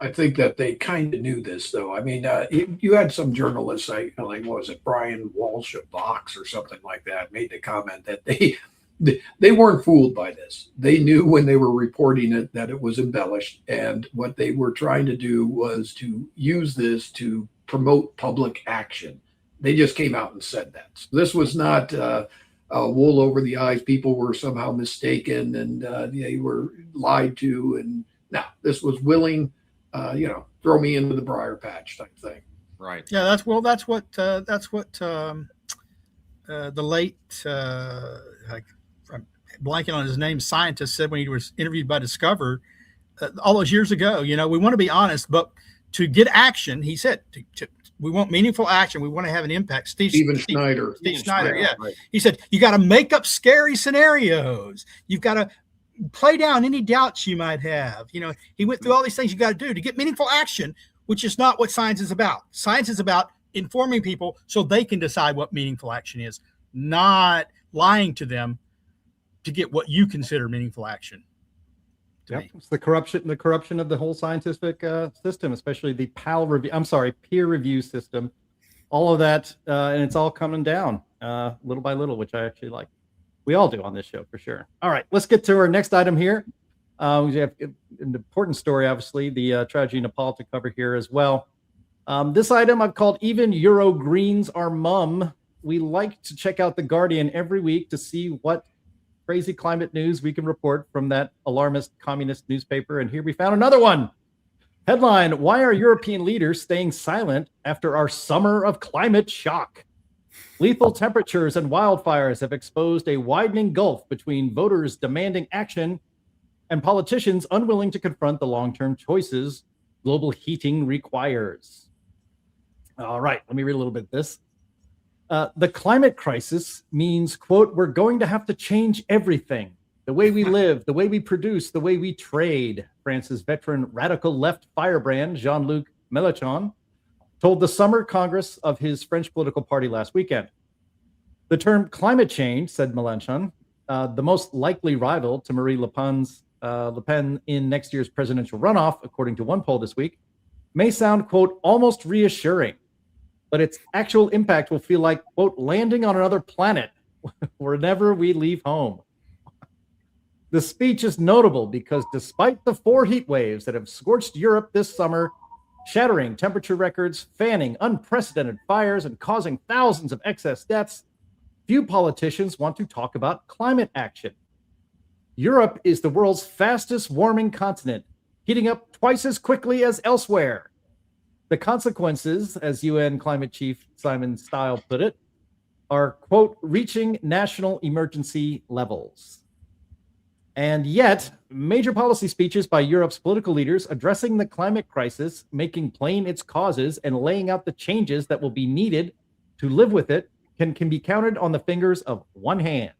I think that they kind of knew this, though. I mean, you had some journalists, like what was it, Brian Walsh of Vox or something like that, made the comment that they weren't fooled by this. They knew when they were reporting it that it was embellished, and what they were trying to do was to use this to promote public action. They just came out and said that. So this was not wool over the eyes. People were somehow mistaken and they were lied to. And no, this was willing, throw me into the briar patch type thing. Right. Yeah, that's what the late I'm blanking on his name, scientist said when he was interviewed by Discover. all those years ago. We want to be honest, but to get action, he said, we want meaningful action. We want to have an impact. Steve Schneider. Yeah. Right. He said, you got to make up scary scenarios. You've got to play down any doubts you might have. He went through all these things you got to do to get meaningful action, which is not what science is about. Science is about informing people so they can decide what meaningful action is, not lying to them to get what you consider meaningful action. Yep, it's the corruption of the whole scientific system, especially the peer review system. All of that, and it's all coming down little by little, which I actually like. We all do on this show for sure. All right, let's get to our next item here. We have an important story, obviously, the tragedy in Nepal to cover here as well. This item I've called "Even Euro Greens Are Mum." We like to check out The Guardian every week to see what crazy climate news we can report from that alarmist communist newspaper. And here we found another one. Headline: Why are European leaders staying silent after our summer of climate shock? Lethal temperatures and wildfires have exposed a widening gulf between voters demanding action and politicians unwilling to confront the long-term choices global heating requires. All right, let me read a little bit of this. The climate crisis means, quote, we're going to have to change everything. The way we live, the way we produce, the way we trade. France's veteran radical left firebrand, Jean-Luc Mélenchon, told the summer Congress of his French political party last weekend. The term climate change, said Mélenchon, the most likely rival to Marie Le Pen in next year's presidential runoff, according to one poll this week, may sound, quote, almost reassuring. But its actual impact will feel like, quote, landing on another planet whenever we leave home. The speech is notable because despite the 4 heat waves that have scorched Europe this summer, shattering temperature records, fanning unprecedented fires, and causing thousands of excess deaths, few politicians want to talk about climate action. Europe is the world's fastest warming continent, heating up twice as quickly as elsewhere. The consequences, as UN climate chief Simon Stiles put it, are, quote, reaching national emergency levels. And yet, major policy speeches by Europe's political leaders addressing the climate crisis, making plain its causes, and laying out the changes that will be needed to live with it can be counted on the fingers of one hand.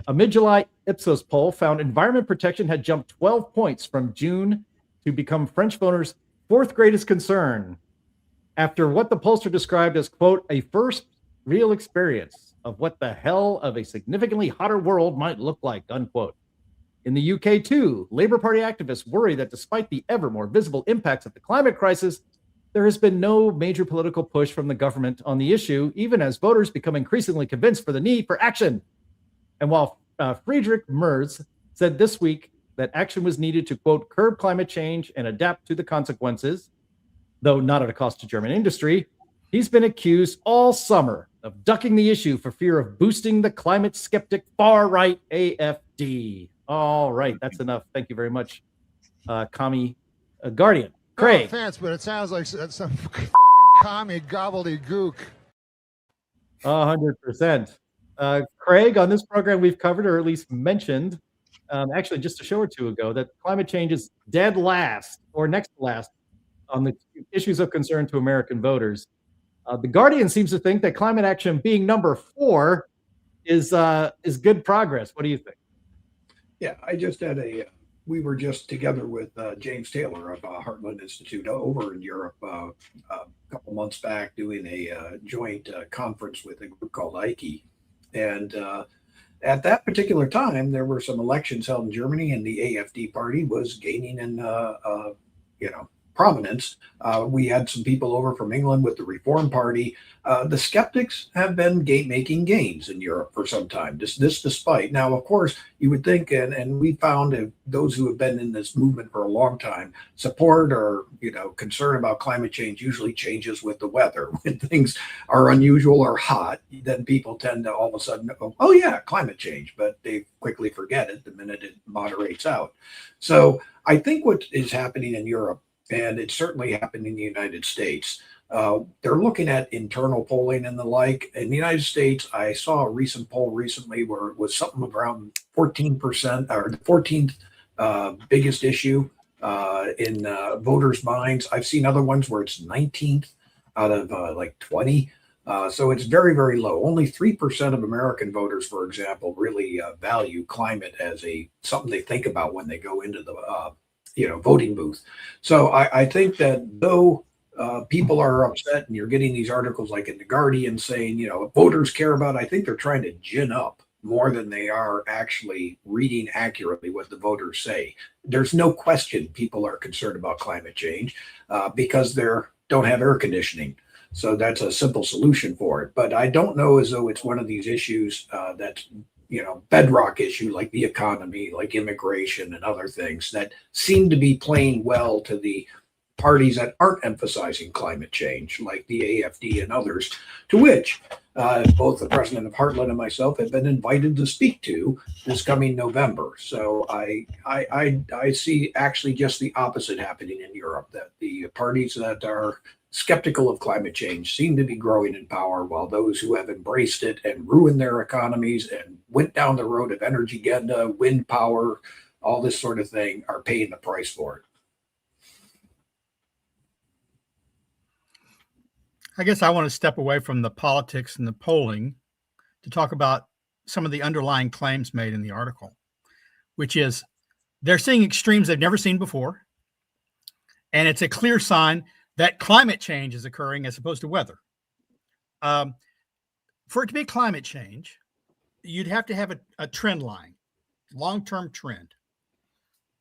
A mid-July Ipsos poll found environment protection had jumped 12 points from June to become French voters' 4th greatest concern after what the pollster described as, quote, a first real experience of what the hell of a significantly hotter world might look like, unquote. In the UK, too, Labour Party activists worry that despite the ever more visible impacts of the climate crisis, there has been no major political push from the government on the issue, even as voters become increasingly convinced for the need for action. And while Friedrich Merz said this week that action was needed to, quote, curb climate change and adapt to the consequences, though not at a cost to German industry, he's been accused all summer of ducking the issue for fear of boosting the climate skeptic far-right AFD. All right, that's enough. Thank you very much, Commie Guardian. Craig. No offense, but it sounds like some fucking commie gobbledygook. 100%. Craig, on this program we've covered, or at least mentioned, actually just a show or two ago, that climate change is dead last or next to last on the issues of concern to American voters. The Guardian seems to think that climate action being number 4 is good progress. What do you think? Yeah, I just had we were just together with James Taylor of Heartland Institute over in Europe a couple months back doing a joint conference with a group called IKE. And at that particular time, there were some elections held in Germany, and the AFD party was gaining in, prominence. We had some people over from England with the Reform Party. The skeptics have been making gains in Europe for some time. This despite. Now, of course, you would think, and we found those who have been in this movement for a long time, support or concern about climate change usually changes with the weather. When things are unusual or hot, then people tend to all of a sudden go, oh yeah, climate change, but they quickly forget it the minute it moderates out. So I think what is happening in Europe, and it's certainly happened in the United States, they're looking at internal polling and the like. In the United States, I saw a recent poll recently where it was something around 14% or the 14th biggest issue in voters' minds. I've seen other ones where it's 19th out of like 20. So it's very, very low. Only 3% of American voters, for example, really value climate as something they think about when they go into the voting booth. So I think that though people are upset, and you're getting these articles like in the Guardian saying, voters care about, I think they're trying to gin up more than they are actually reading accurately what the voters say. There's no question people are concerned about climate change because they don't have air conditioning. So that's a simple solution for it. But I don't know as though it's one of these issues that's, bedrock issue like the economy, like immigration and other things that seem to be playing well to the parties that aren't emphasizing climate change, like the AFD and others, to which both the president of Heartland and myself have been invited to speak to this coming November. So I see actually just the opposite happening in Europe, that the parties that are skeptical of climate change seem to be growing in power, while those who have embraced it and ruined their economies and went down the road of energy agenda, wind power, all this sort of thing, are paying the price for it. I guess I want to step away from the politics and the polling to talk about some of the underlying claims made in the article, which is they're seeing extremes they've never seen before. And it's a clear sign that climate change is occurring as opposed to weather. For it to be climate change, you'd have to have a trend line, long-term trend.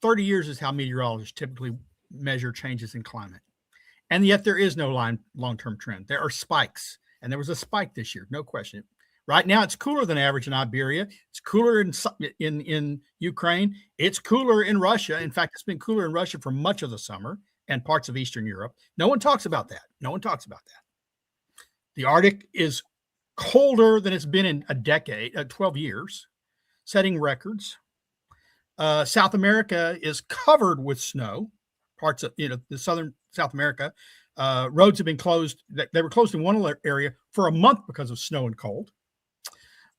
30 years is how meteorologists typically measure changes in climate. And yet there is no long-term trend. There are spikes, and there was a spike this year, no question. Right now, it's cooler than average in Iberia. It's cooler in Ukraine. It's cooler in Russia. In fact, it's been cooler in Russia for much of the summer and parts of Eastern Europe. No one talks about that. No one talks about that. The Arctic is colder than it's been in a decade, 12 years, setting records. South America is covered with snow. Parts of the southern South America, roads have been closed. They were closed in one area for a month because of snow and cold.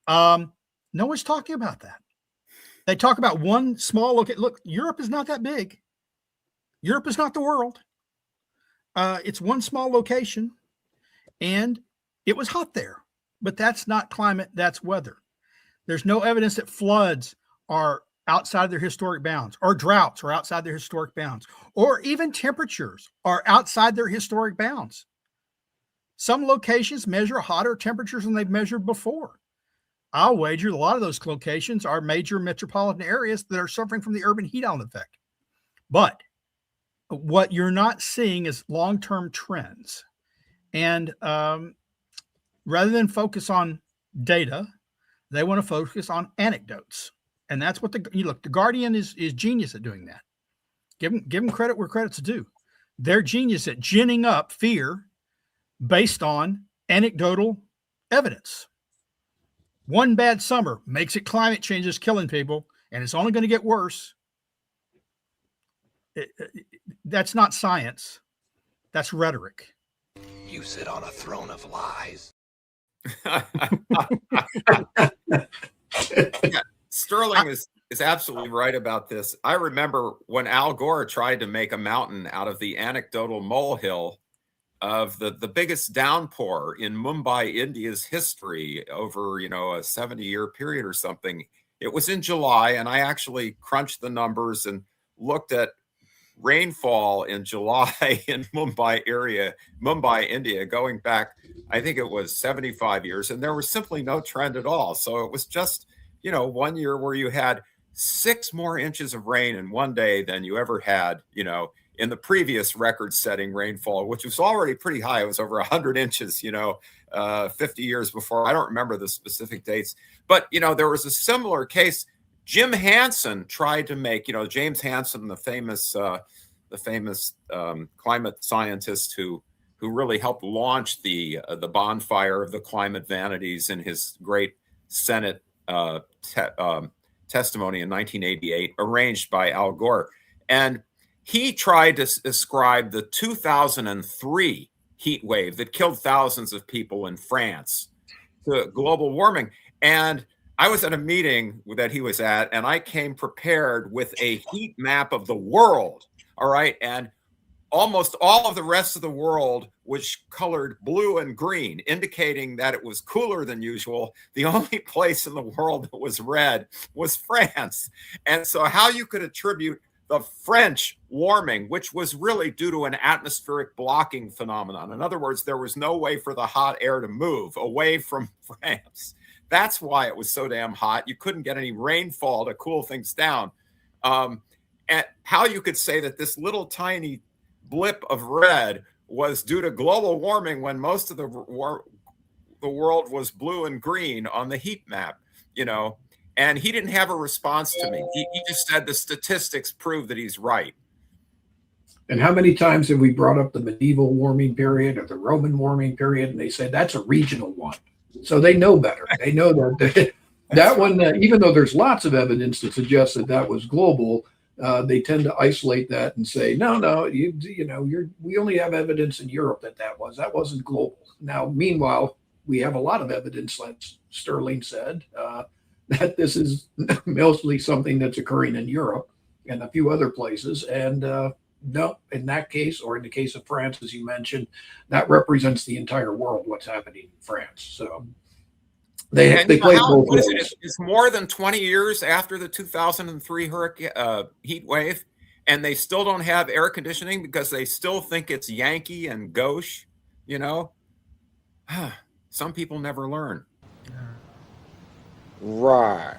No one's talking about that. They talk about one small location. Look, Europe is not that big. Europe is not the world. It's one small location, and it was hot there. But that's not climate, that's weather. There's no evidence that floods are outside their historic bounds, or droughts are outside their historic bounds, or even temperatures are outside their historic bounds. Some locations measure hotter temperatures than they've measured before. I'll wager a lot of those locations are major metropolitan areas that are suffering from the urban heat island effect. But what you're not seeing is long-term trends. And rather than focus on data, they want to focus on anecdotes. And that's what the Guardian is genius at doing that. Give them credit where credit's due. They're genius at ginning up fear based on anecdotal evidence. One bad summer makes it climate change is killing people, and it's only going to get worse. That's not science. That's rhetoric. You sit on a throne of lies. Yeah, Sterling is absolutely right about this. I remember when Al Gore tried to make a mountain out of the anecdotal molehill of the biggest downpour in Mumbai, India's history over, a 70-year period or something. It was in July, and I actually crunched the numbers and looked at rainfall in July in Mumbai, India, going back, I think it was 75 years, and there was simply no trend at all. So it was just, 1 year where you had 6 more inches of rain in one day than you ever had, in the previous record-setting rainfall, which was already pretty high. It was over 100 inches, 50 years before. I don't remember the specific dates, but, there was a similar case. Jim Hansen tried to make, James Hansen, the famous climate scientist who really helped launch the bonfire of the climate vanities in his great Senate testimony in 1988, arranged by Al Gore. And he tried to ascribe the 2003 heat wave that killed thousands of people in France to global warming. And I was at a meeting that he was at, and I came prepared with a heat map of the world. All right. And almost all of the rest of the world was colored blue and green, indicating that it was cooler than usual. The only place in the world that was red was France. And so how you could attribute the French warming, which was really due to an atmospheric blocking phenomenon. In other words, there was no way for the hot air to move away from France. That's why it was so damn hot. You couldn't get any rainfall to cool things down. And how you could say that this little tiny blip of red was due to global warming when most of the world was blue and green on the heat map, and he didn't have a response to me. He just said the statistics prove that he's right. And how many times have we brought up the medieval warming period or the Roman warming period, and they say that's a regional one. So they know better. They know that one, even though there's lots of evidence to suggest that was global, they tend to isolate that and say, no, we only have evidence in Europe that wasn't global. Now, meanwhile, we have a lot of evidence, like Sterling said, that this is mostly something that's occurring in Europe and a few other places. And no, in that case, or in the case of France, as you mentioned, that represents the entire world, what's happening in France. So they play both ways. It's more than 20 years after the 2003 hurricane heat wave, and they still don't have air conditioning because they still think it's Yankee and gauche. Some people never learn. Right.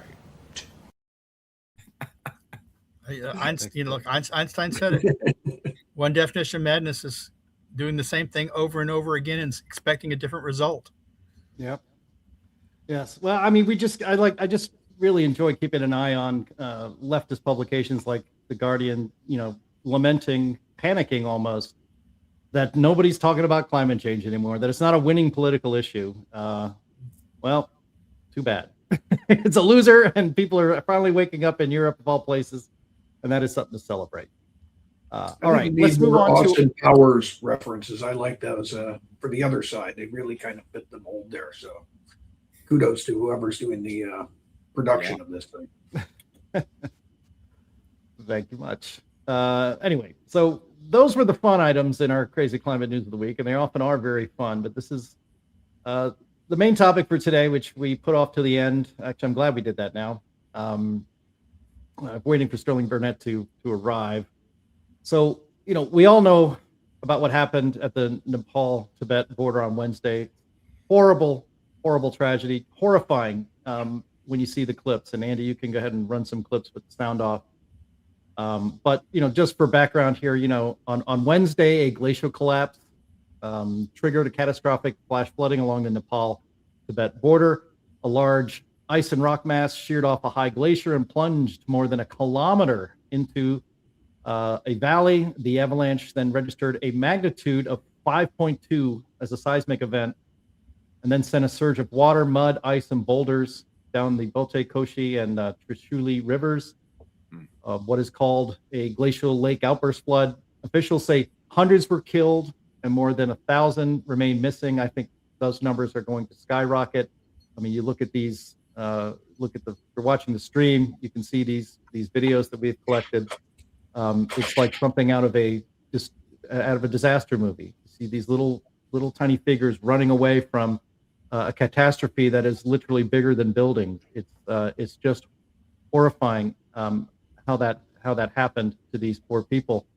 Einstein said it. One definition of madness is doing the same thing over and over again and expecting a different result. Yep. Yes. Well, I mean, I just really enjoy keeping an eye on leftist publications like The Guardian, lamenting, panicking almost, that nobody's talking about climate change anymore, that it's not a winning political issue. Well, too bad. It's a loser, and people are finally waking up in Europe of all places, and that is something to celebrate. All right, let's move on to Austin Powers references. I like those for the other side. They really kind of fit the mold there. So kudos to whoever's doing the production of this thing. Thank you much. Anyway, so those were the fun items in our crazy climate news of the week, and they often are very fun, but this is the main topic for today, which we put off to the end. Actually, I'm glad we did that now. I'm waiting for Sterling Burnett to arrive. So, we all know about what happened at the Nepal-Tibet border on Wednesday. Horrible, horrible tragedy. Horrifying when you see the clips. And Andy, you can go ahead and run some clips with the sound off. But, just for background here, on Wednesday, a glacial collapse triggered a catastrophic flash flooding along the Nepal-Tibet border. A large ice and rock mass sheared off a high glacier and plunged more than a kilometer into a valley. The avalanche then registered a magnitude of 5.2 as a seismic event, and then sent a surge of water, mud, ice, and boulders down the Bote Koshi and Trishuli rivers. What is called a glacial lake outburst flood. Officials say hundreds were killed and more than 1,000 remain missing. I think those numbers are going to skyrocket. I mean, you look at these, if you're watching the stream, you can see these videos that we've collected. It's like something out of a disaster movie. You see these little tiny figures running away from a catastrophe that is literally bigger than buildings. It's just horrifying how that happened to these poor people.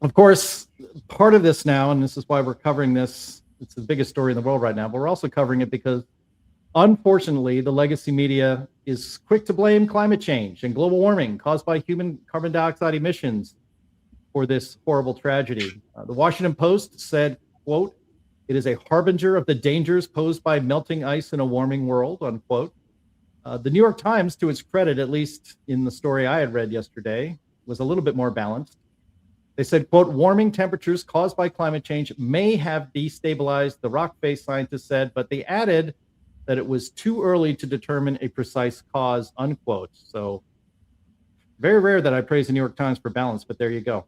Of course, part of this now, and this is why we're covering this, it's the biggest story in the world right now, but we're also covering it because, unfortunately, the legacy media is quick to blame climate change and global warming caused by human carbon dioxide emissions for this horrible tragedy. The Washington Post said, quote, "It is a harbinger of the dangers posed by melting ice in a warming world," unquote. The New York Times, to its credit, at least in the story I had read yesterday, was a little bit more balanced. They said, quote, "Warming temperatures caused by climate change may have destabilized the rock face," scientists said, but they added that it was too early to determine a precise cause, unquote. So very rare that I praise the New York Times for balance, but there you go.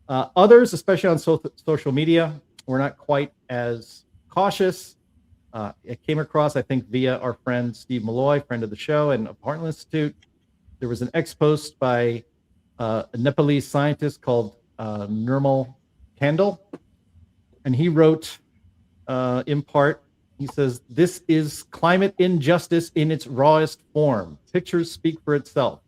Others, especially on social media, were not quite as cautious. I came across, I think, via our friend Steve Malloy, friend of the show, and of Heartland Institute. There was an ex-post by a Nepalese scientist called Nirmal Kandal, and he wrote, in part, he says, "This is climate injustice in its rawest form. Pictures speak for itself.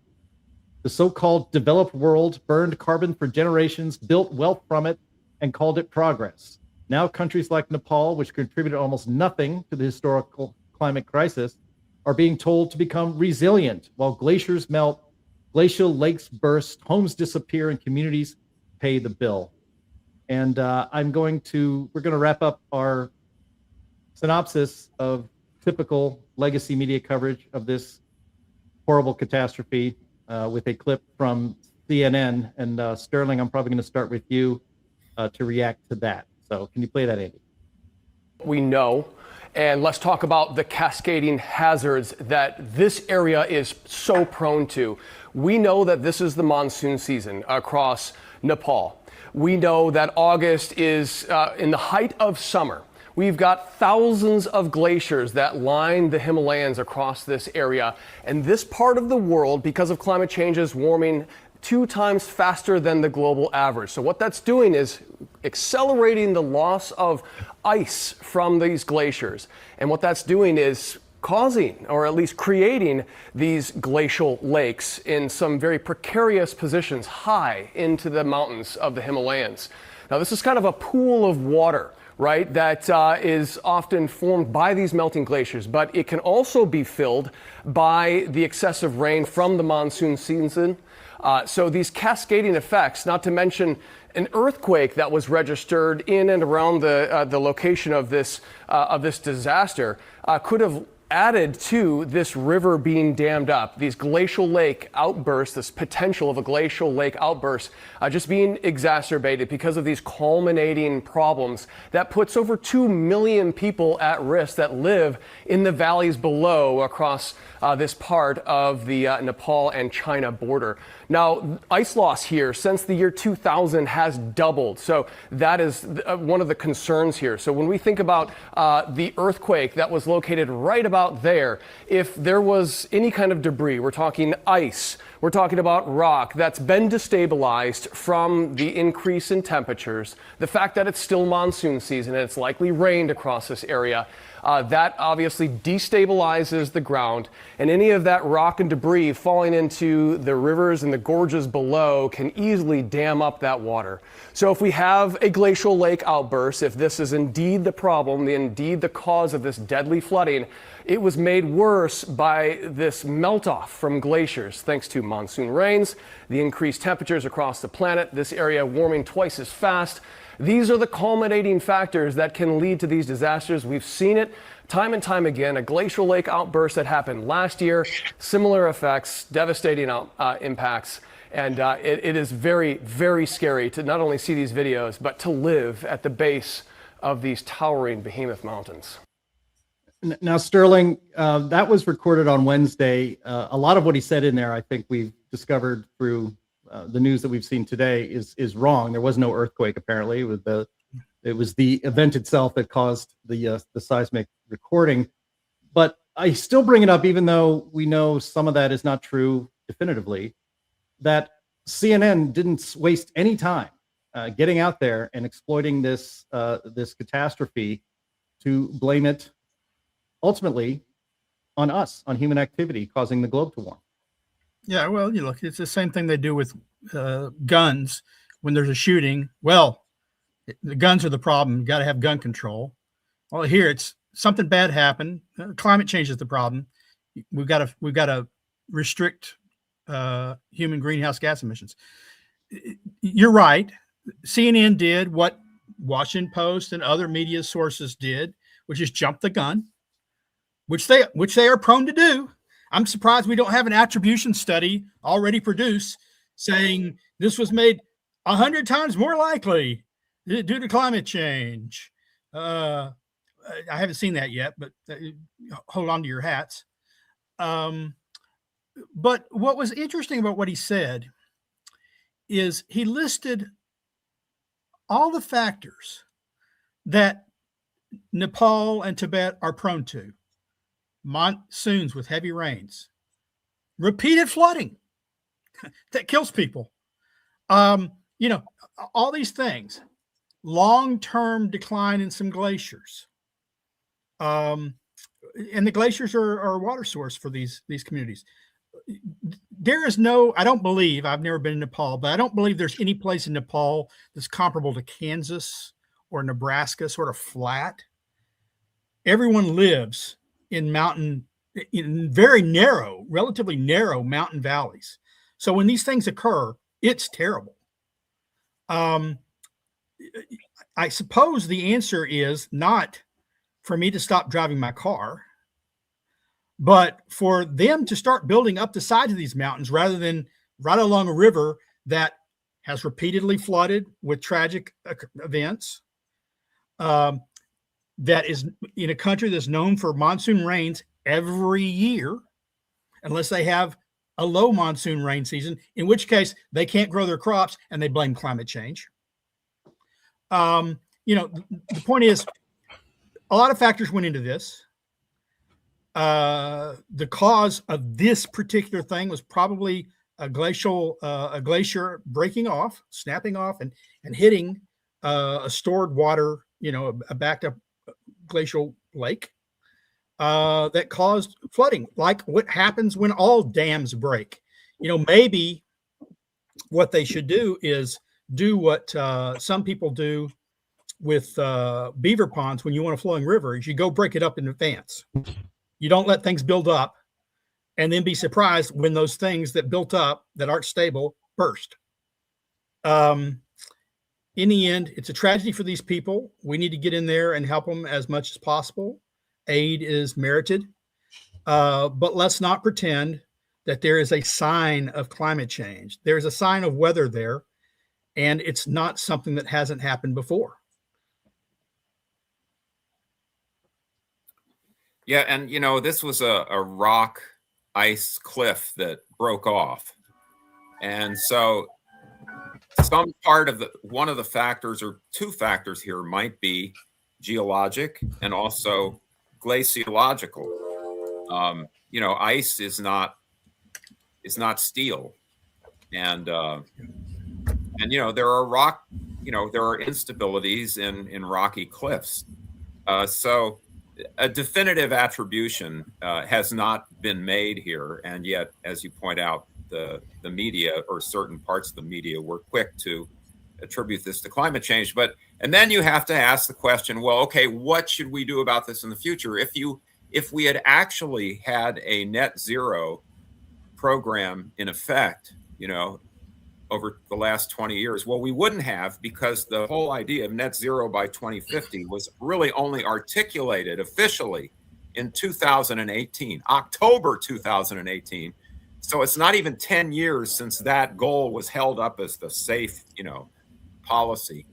The so-called developed world burned carbon for generations, built wealth from it, and called it progress. Now countries like Nepal, which contributed almost nothing to the historical climate crisis, are being told to become resilient while glaciers melt, glacial lakes burst, homes disappear, and communities pay the bill." And we're going to wrap up our synopsis of typical legacy media coverage of this horrible catastrophe with a clip from CNN. And Sterling, I'm probably going to start with you to react to that. So can you play that, Andy? We know, and let's talk about the cascading hazards that this area is so prone to. We know that this is the monsoon season across Nepal. We know that August is in the height of summer. We've got thousands of glaciers that line the Himalayas across this area. And this part of the world, because of climate change, is warming 2 times faster than the global average. So what that's doing is accelerating the loss of ice from these glaciers. And what that's doing is causing, or at least creating, these glacial lakes in some very precarious positions high into the mountains of the Himalayas. Now, this is kind of a pool of water, right, that is often formed by these melting glaciers, but it can also be filled by the excessive rain from the monsoon season. So these cascading effects, not to mention an earthquake that was registered in and around the location of this disaster, could have added to this river being dammed up, these glacial lake outbursts, this potential of a glacial lake outburst just being exacerbated because of these culminating problems that puts over 2 million people at risk that live in the valleys below across this part of the Nepal and China border. Now, ice loss here since the year 2000 has doubled. So that is one of the concerns here. So when we think about the earthquake that was located right about there, if there was any kind of debris, we're talking ice, we're talking about rock that's been destabilized from the increase in temperatures, the fact that it's still monsoon season and it's likely rained across this area, that obviously destabilizes the ground, and any of that rock and debris falling into the rivers and the gorges below can easily dam up that water. So if we have a glacial lake outburst, if this is indeed the problem, indeed the cause of this deadly flooding, it was made worse by this melt-off from glaciers thanks to monsoon rains, the increased temperatures across the planet, this area warming twice as fast. These are the culminating factors that can lead to these disasters. We've seen it time and time again, a glacial lake outburst that happened last year, similar effects, devastating impacts. And it is very, very scary to not only see these videos, but to live at the base of these towering behemoth mountains. Now, Sterling, that was recorded on Wednesday. A lot of what he said in there, I think we've discovered through the news that we've seen today is wrong. There was no earthquake, apparently. It was the event itself that caused the seismic recording. But I still bring it up, even though we know some of that is not true definitively, that CNN didn't waste any time getting out there and exploiting this catastrophe to blame it ultimately on us, on human activity causing the globe to warm. Yeah, well, you look, it's the same thing they do with guns when there's a shooting. Well, the guns are the problem. You got to have gun control. Well, here it's something bad happened. Climate change is the problem. We've got to restrict human greenhouse gas emissions. You're right. CNN did what Washington Post and other media sources did, which is jump the gun, which they are prone to do. I'm surprised we don't have an attribution study already produced saying this was made 100 times more likely due to climate change. I haven't seen that yet, but hold on to your hats. But what was interesting about what he said is he listed all the factors that Nepal and Tibet are prone to monsoons with heavy rains, repeated flooding that kills people. All these things, long-term decline in some glaciers. And the glaciers are a water source for these communities. There is no, I don't believe, I've never been in Nepal, but I don't believe there's any place in Nepal that's comparable to Kansas or Nebraska, sort of flat. Everyone lives in very narrow, relatively narrow mountain valleys. So when these things occur, it's terrible. I suppose the answer is not for me to stop driving my car, but for them to start building up the sides of these mountains rather than right along a river that has repeatedly flooded with tragic events, that is in a country that's known for monsoon rains every year, unless they have a low monsoon rain season, in which case they can't grow their crops and they blame climate change. The point is, a lot of factors went into this. The cause of this particular thing was probably a glacier breaking off, snapping off, and hitting a stored water, a backed up glacial lake that caused flooding, like what happens when all dams break. Maybe what they should do is do what some people do with beaver ponds when you want a flowing river, is you go break it up in advance. You don't let things build up and then be surprised when those things that built up that aren't stable burst. In the end, it's a tragedy for these people. We need to get in there and help them as much as possible. Aid is merited, but let's not pretend that there is a sign of climate change. There's a sign of weather there, and it's not something that hasn't happened before. Yeah, and this was a rock ice cliff that broke off. And so one of the factors, or two factors here, might be geologic and also glaciological. Ice is not steel, and there are there are instabilities in rocky cliffs. So a definitive attribution has not been made here, and yet, as you point out, the media, or certain parts of the media, were quick to attribute this to climate change. And then you have to ask the question, well, okay, what should we do about this in the future? If we had actually had a net zero program in effect, over the last 20 years, well, we wouldn't have, because the whole idea of net zero by 2050 was really only articulated officially in 2018, October 2018. So it's not even 10 years since that goal was held up as the safe, policy.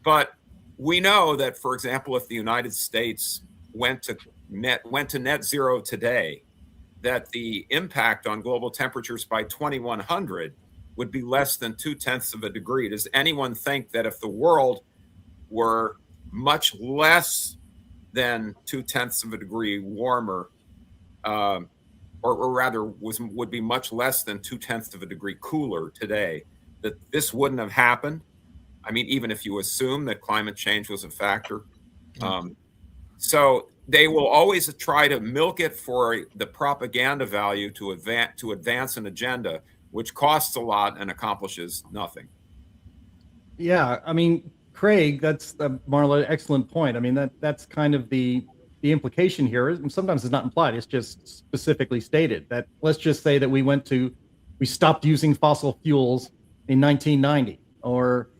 But we know that, for example, if the United States went to net zero today, that the impact on global temperatures by 2100 would be less than 0.2 of a degree. Does anyone think that if the world were much less than 0.2 of a degree warmer, or rather would be much less than 0.2 of a degree cooler today, that this wouldn't have happened? I mean, even if you assume that climate change was a factor. So they will always try to milk it for the propaganda value to advance an agenda, which costs a lot and accomplishes nothing. Yeah, I mean, Craig, that's Marlo, excellent point. I mean, that's kind of the implication here. And sometimes it's not implied; it's just specifically stated that. Let's just say that we stopped using fossil fuels in 1990, or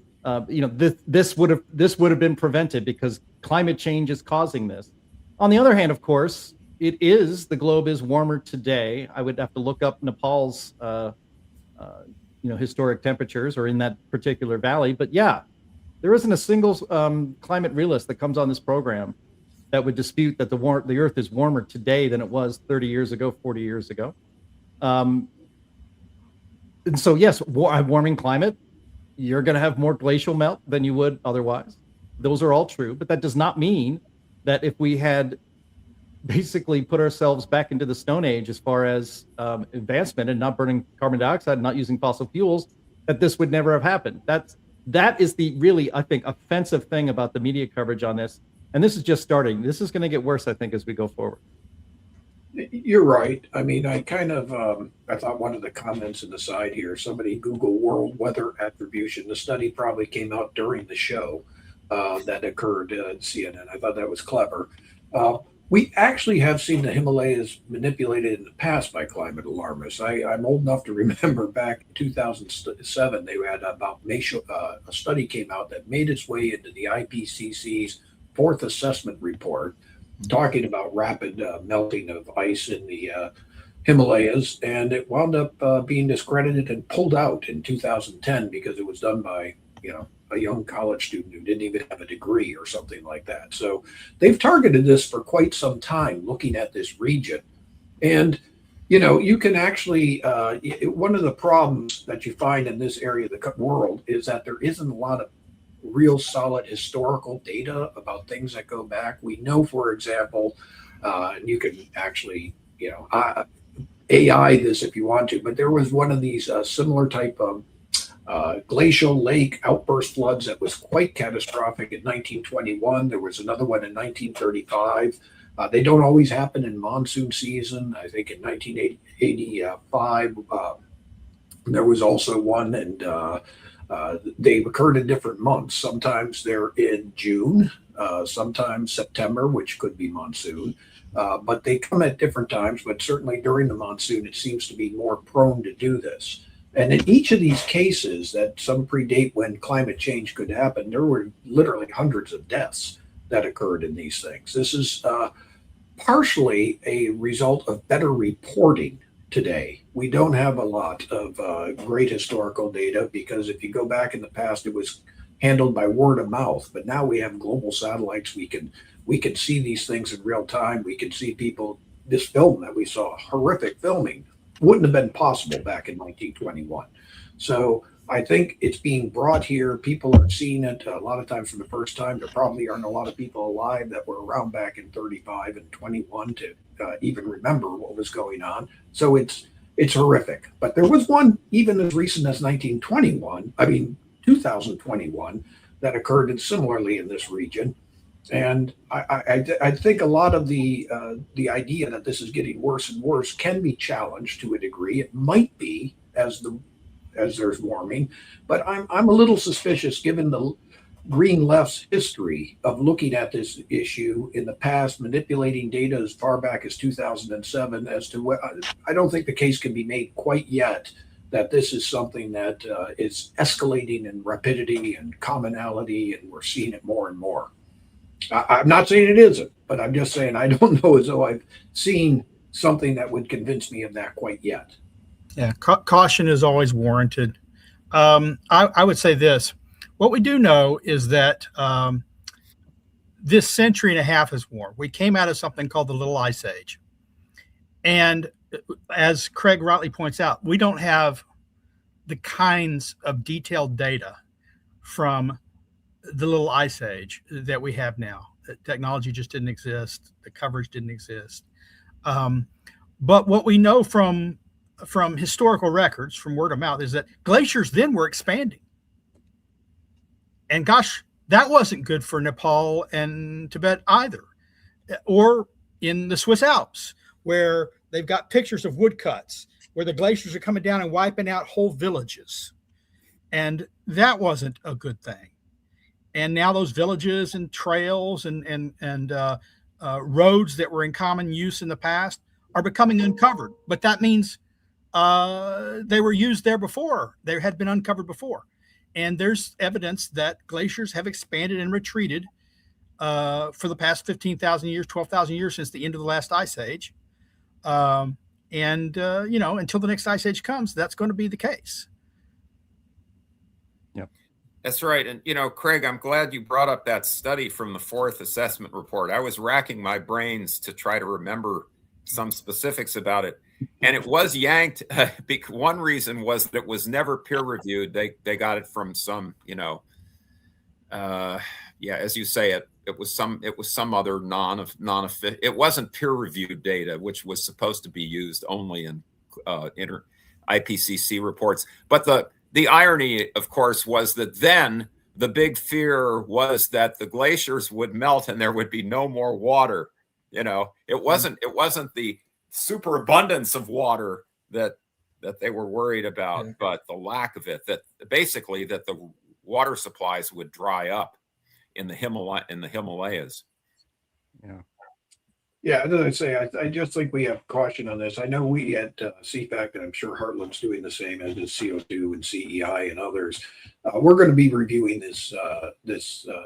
this would have been prevented because climate change is causing this. On the other hand, of course, the globe is warmer today. I would have to look up Nepal's historic temperatures, or in that particular valley. But yeah, there isn't a single climate realist that comes on this program that would dispute that the Earth is warmer today than it was 30 years ago, 40 years ago. And so, yes, a warming climate, you're going to have more glacial melt than you would otherwise. Those are all true, but that does not mean that if we had basically put ourselves back into the Stone Age as far as advancement and not burning carbon dioxide and not using fossil fuels, that this would never have happened. That is the really, I think, offensive thing about the media coverage on this. And this is just starting. This is going to get worse, I think, as we go forward. You're right. I mean, I kind of, I thought one of the comments in the side here, somebody Google world weather attribution. The study probably came out during the show that occurred at CNN. I thought that was clever. We actually have seen the Himalayas manipulated in the past by climate alarmists. I'm old enough to remember back in 2007, they had about a study came out that made its way into the IPCC's fourth assessment report, talking about rapid melting of ice in the Himalayas, and it wound up being discredited and pulled out in 2010 because it was done by, a young college student who didn't even have a degree or something like that. So they've targeted this for quite some time, looking at this region. And, you can actually, one of the problems that you find in this area of the world is that there isn't a lot of real solid historical data about things that go back. We know, for example, and you can actually, AI this if you want to, but there was one of these similar type of glacial lake outburst floods that was quite catastrophic in 1921. There was another one in 1935. They don't always happen in monsoon season. I think in 1985, there was also one, and they occurred in different months. Sometimes they're in June, sometimes September, which could be monsoon. But they come at different times, but certainly during the monsoon, it seems to be more prone to do this. And in each of these cases that some predate when climate change could happen, there were literally hundreds of deaths that occurred in these things. This is partially a result of better reporting today. We don't have a lot of great historical data because if you go back in the past, it was handled by word of mouth. But now we have global satellites. We can see these things in real time. We can see people. This film that we saw, horrific filming, wouldn't have been possible back in 1921. So I think it's being brought here. People are seeing it a lot of times for the first time. There probably aren't a lot of people alive that were around back in 35 and 21 to even remember what was going on. So it's horrific. But there was one even as recent as 2021, that occurred similarly in this region. And I think a lot of the idea that this is getting worse and worse can be challenged to a degree. It might be as there's warming, but I'm a little suspicious given the Green Left's history of looking at this issue in the past, manipulating data as far back as 2007 as to what I don't think the case can be made quite yet that this is something that is escalating in rapidity and commonality, and we're seeing it more and more. I'm not saying it isn't, but I'm just saying I don't know as though I've seen something that would convince me of that quite yet. Yeah, caution is always warranted. I would say this. What we do know is that this century and a half is warm. We came out of something called the Little Ice Age. And as Craig rightly points out, we don't have the kinds of detailed data from the Little Ice Age that we have now. The technology just didn't exist. The coverage didn't exist. But what we know from historical records, from word of mouth, is that glaciers then were expanding. And gosh, that wasn't good for Nepal and Tibet either. Or in the Swiss Alps, where they've got pictures of woodcuts, where the glaciers are coming down and wiping out whole villages. And that wasn't a good thing. And now those villages and trails and roads that were in common use in the past are becoming uncovered. But that means they were used there before. They had been uncovered before. And there's evidence that glaciers have expanded and retreated for the past 15,000 years, 12,000 years since the end of the last ice age. Until the next ice age comes, that's going to be the case. That's right. And, Craig, I'm glad you brought up that study from the fourth assessment report. I was racking my brains to try to remember some specifics about it. And it was yanked. One reason was that it was never peer reviewed. They got it from some, as you say it, it was some other non-official. It wasn't peer-reviewed data, which was supposed to be used only in IPCC reports. But the irony, of course, was that then the big fear was that the glaciers would melt and there would be no more water. You know, it wasn't the superabundance of water that they were worried about, but the lack of it. That basically that the water supplies would dry up in the Himalayas. Yeah, as I say, I just think we have caution on this. I know we at CFACT, and I'm sure Heartland's doing the same, as is CO2 and CEI and others. We're going to be reviewing this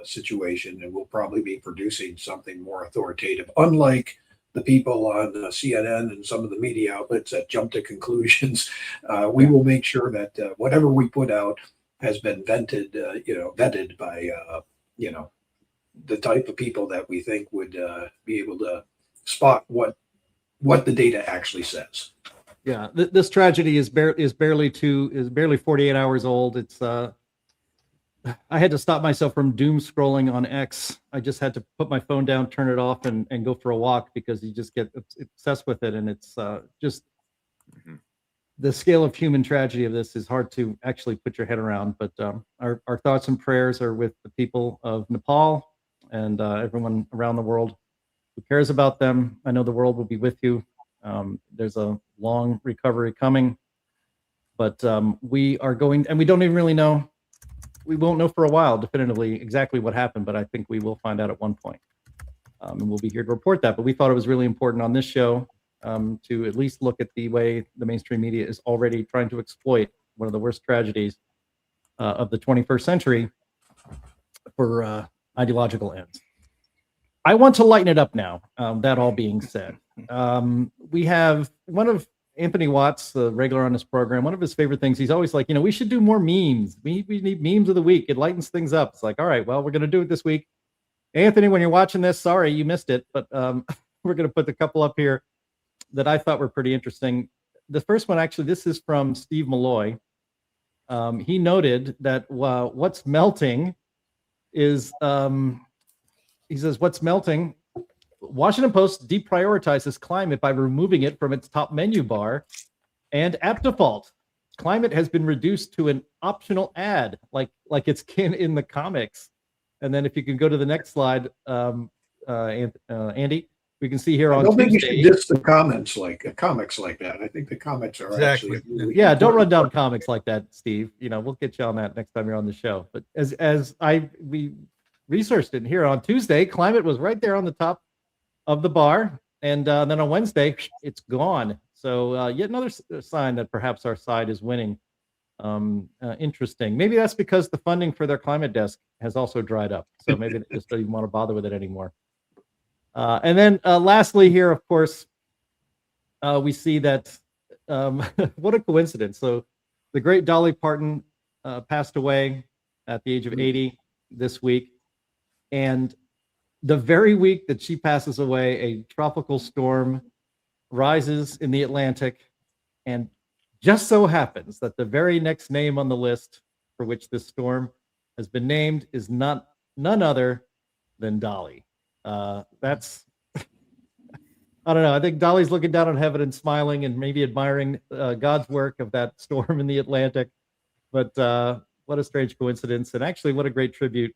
situation, and we'll probably be producing something more authoritative. Unlike the people on CNN and some of the media outlets that jump to conclusions, we will make sure that whatever we put out has been vetted by the type of people that we think would be able to spot what the data actually says. Yeah, this tragedy is barely 48 hours old. It's I had to stop myself from doom scrolling on X. I just had to put my phone down, turn it off, and go for a walk, because you just get obsessed with it, and it's just the scale of human tragedy of this is hard to actually put your head around. But our thoughts and prayers are with the people of Nepal and everyone around the world who cares about them. I know the world will be with you. There's a long recovery coming, but we are going, and we don't even really know. We won't know for a while definitively exactly what happened, but I think we will find out at one point. And we'll be here to report that. But we thought it was really important on this show to at least look at the way the mainstream media is already trying to exploit one of the worst tragedies of the 21st century for ideological ends. I want to lighten it up now. That all being said, we have one of Anthony Watts, the regular on this program, one of his favorite things, he's always like, we should do more memes. We need memes of the week. It lightens things up. It's like, all right, well, we're going to do it this week. Anthony, when you're watching this, sorry, you missed it, but we're going to put a couple up here that I thought were pretty interesting. The first one, actually, this is from Steve Malloy. He noted that what's melting is, he says, what's melting, Washington Post deprioritizes climate by removing it from its top menu bar, and app default. Climate has been reduced to an optional ad, like it's in the comics. And then if you can go to the next slide, Andy, we can see here on Tuesday. I don't think you should diss the comics like that. I think the comics are actually yeah. Don't run down comics like that, Steve. We'll get you on that next time you're on the show. But as we researched it here on Tuesday, climate was right there on the top of the bar, and then on Wednesday it's gone. So yet another sign that perhaps our side is winning. Interesting. Maybe that's because the funding for their climate desk has also dried up, so maybe they just don't even want to bother with it anymore. And then lastly here, of course, we see that what a coincidence. So the great Dolly Parton passed away at the age of 80 this week, and the very week that she passes away, a tropical storm rises in the Atlantic, and just so happens that the very next name on the list for which this storm has been named is none other than Dolly. That's, I don't know. I think Dolly's looking down on heaven and smiling and maybe admiring God's work of that storm in the Atlantic. But what a strange coincidence. And actually, what a great tribute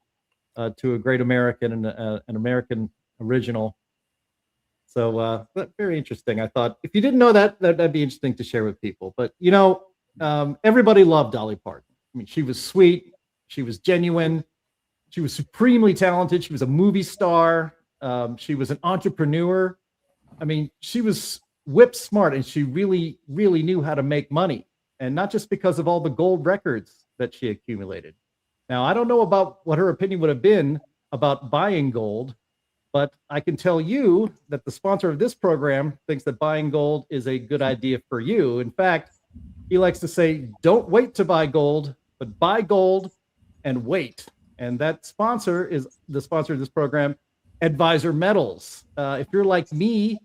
to a great American and an American original. So very interesting. I thought if you didn't know that'd be interesting to share with people. But everybody loved Dolly Parton. I mean, she was sweet, she was genuine, she was supremely talented. She was a movie star. She was an entrepreneur. I mean, she was whip smart, and she really, really knew how to make money, and not just because of all the gold records that she accumulated. Now, I don't know about what her opinion would have been about buying gold, but I can tell you that the sponsor of this program thinks that buying gold is a good idea for you. In fact, he likes to say, don't wait to buy gold, but buy gold and wait. And that sponsor is the sponsor of this program, Advisor Metals. If you're like me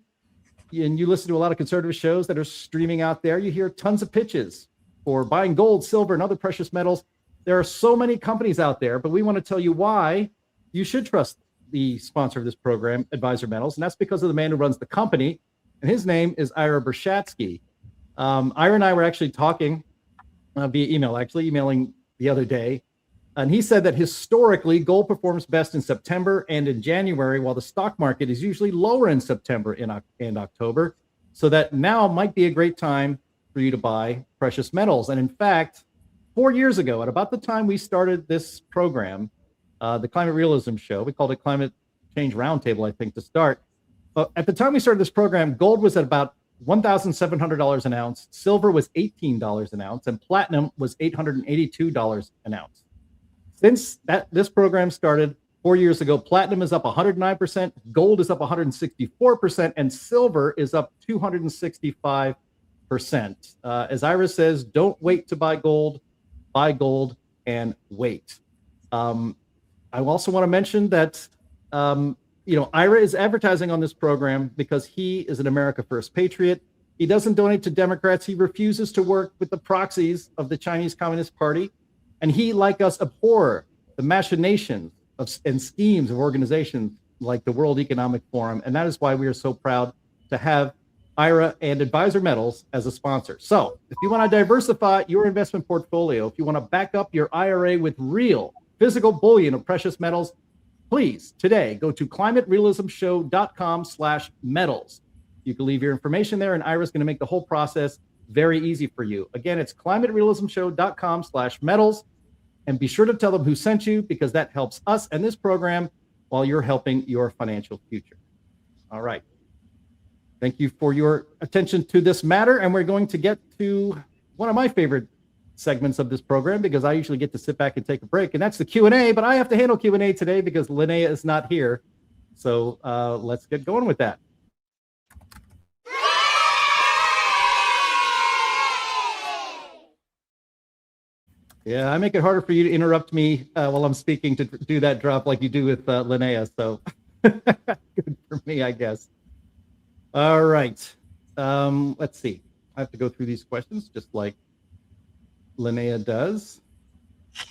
and you listen to a lot of conservative shows that are streaming out there, you hear tons of pitches for buying gold, silver, and other precious metals. There are so many companies out there, but we want to tell you why you should trust the sponsor of this program, Advisor Metals, and that's because of the man who runs the company, and his name is Ira Bershatsky. Ira and I were actually talking via email, emailing the other day, and he said that historically gold performs best in September and in January, while the stock market is usually lower in September and October. So that now might be a great time for you to buy precious metals. And in fact, 4 years ago, at about the time we started this program, the Climate Realism Show, we called it Climate Change Roundtable, I think, to start. But at the time we started this program, gold was at about $1,700 an ounce, silver was $18 an ounce, and platinum was $882 an ounce. Since this program started 4 years ago, platinum is up 109%, gold is up 164%, and silver is up 265%. As Ira says, don't wait to buy gold and wait. I also want to mention that Ira is advertising on this program because he is an America First patriot. He doesn't donate to Democrats. He refuses to work with the proxies of the Chinese Communist Party. And he, like us, abhor the machinations and schemes of organizations like the World Economic Forum. And that is why we are so proud to have Ira and Advisor Metals as a sponsor. So if you want to diversify your investment portfolio, if you want to back up your IRA with real physical bullion of precious metals, please today go to climaterealismshow.com/metals. You can leave your information there, and Ira's going to make the whole process very easy for you. Again, it's climaterealismshow.com/metals. And be sure to tell them who sent you, because that helps us and this program while you're helping your financial future. All right. Thank you for your attention to this matter. And we're going to get to one of my favorite segments of this program, because I usually get to sit back and take a break, and that's the Q&A, but I have to handle Q&A today because Linnea is not here. So let's get going with that. Yeah, I make it harder for you to interrupt me while I'm speaking to do that drop like you do with Linnea. So good for me, I guess. All right. Let's see. I have to go through these questions just like Linnea does.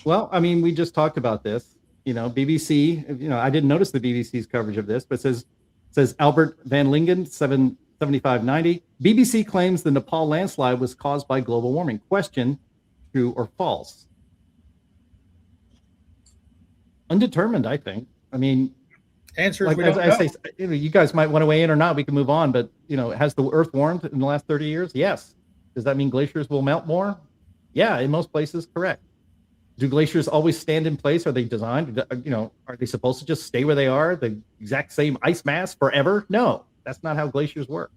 Well, I mean, we just talked about this. BBC, I didn't notice the BBC's coverage of this, but it says Albert Van Lingen, 7590. BBC claims the Nepal landslide was caused by global warming. Question, true or false? Undetermined, I think. I mean, answer like, we don't I know. say, you guys might want to weigh in or not. We can move on, but has the Earth warmed in the last 30 years? Yes. Does that mean glaciers will melt more? Yeah, in most places, correct. Do glaciers always stand in place? Are they designed? Are they supposed to just stay where they are, the exact same ice mass forever? No, that's not how glaciers work.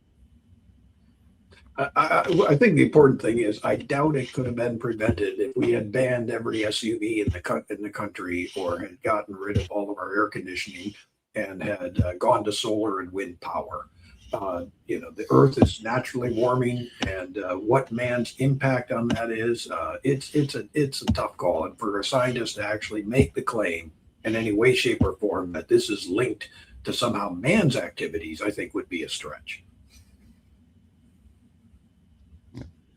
I think the important thing is I doubt it could have been prevented if we had banned every SUV in the country, or had gotten rid of all of our air conditioning and had gone to solar and wind power. The Earth is naturally warming, and what man's impact on that is, it's a tough call. And for a scientist to actually make the claim in any way, shape, or form that this is linked to somehow man's activities, I think would be a stretch.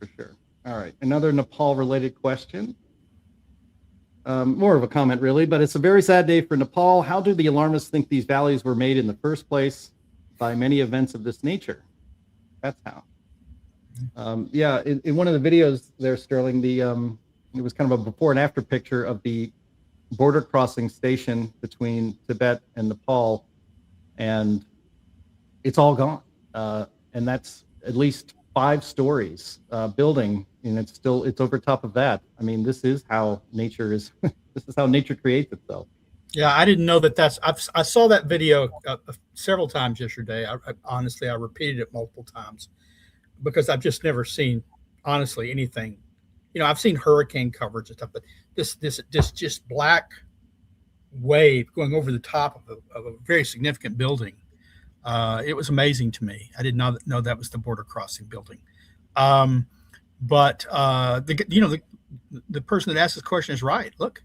For sure. All right. Another Nepal related question. More of a comment, really, but it's a very sad day for Nepal. How do the alarmists think these valleys were made in the first place by many events of this nature? That's how. In one of the videos there, Sterling, it was kind of a before and after picture of the border crossing station between Tibet and Nepal, and it's all gone. And that's at least 5 stories building, and it's over top of that. I mean, this is how nature is. This is how nature creates itself. Yeah, I didn't know that. I saw that video several times yesterday. Honestly, I repeated it multiple times because I've just never seen, honestly, anything. I've seen hurricane coverage and stuff, but this just black wave going over the top of a very significant building. It was amazing to me. I did not know that was the border crossing building. But the person that asked this question is right. Look,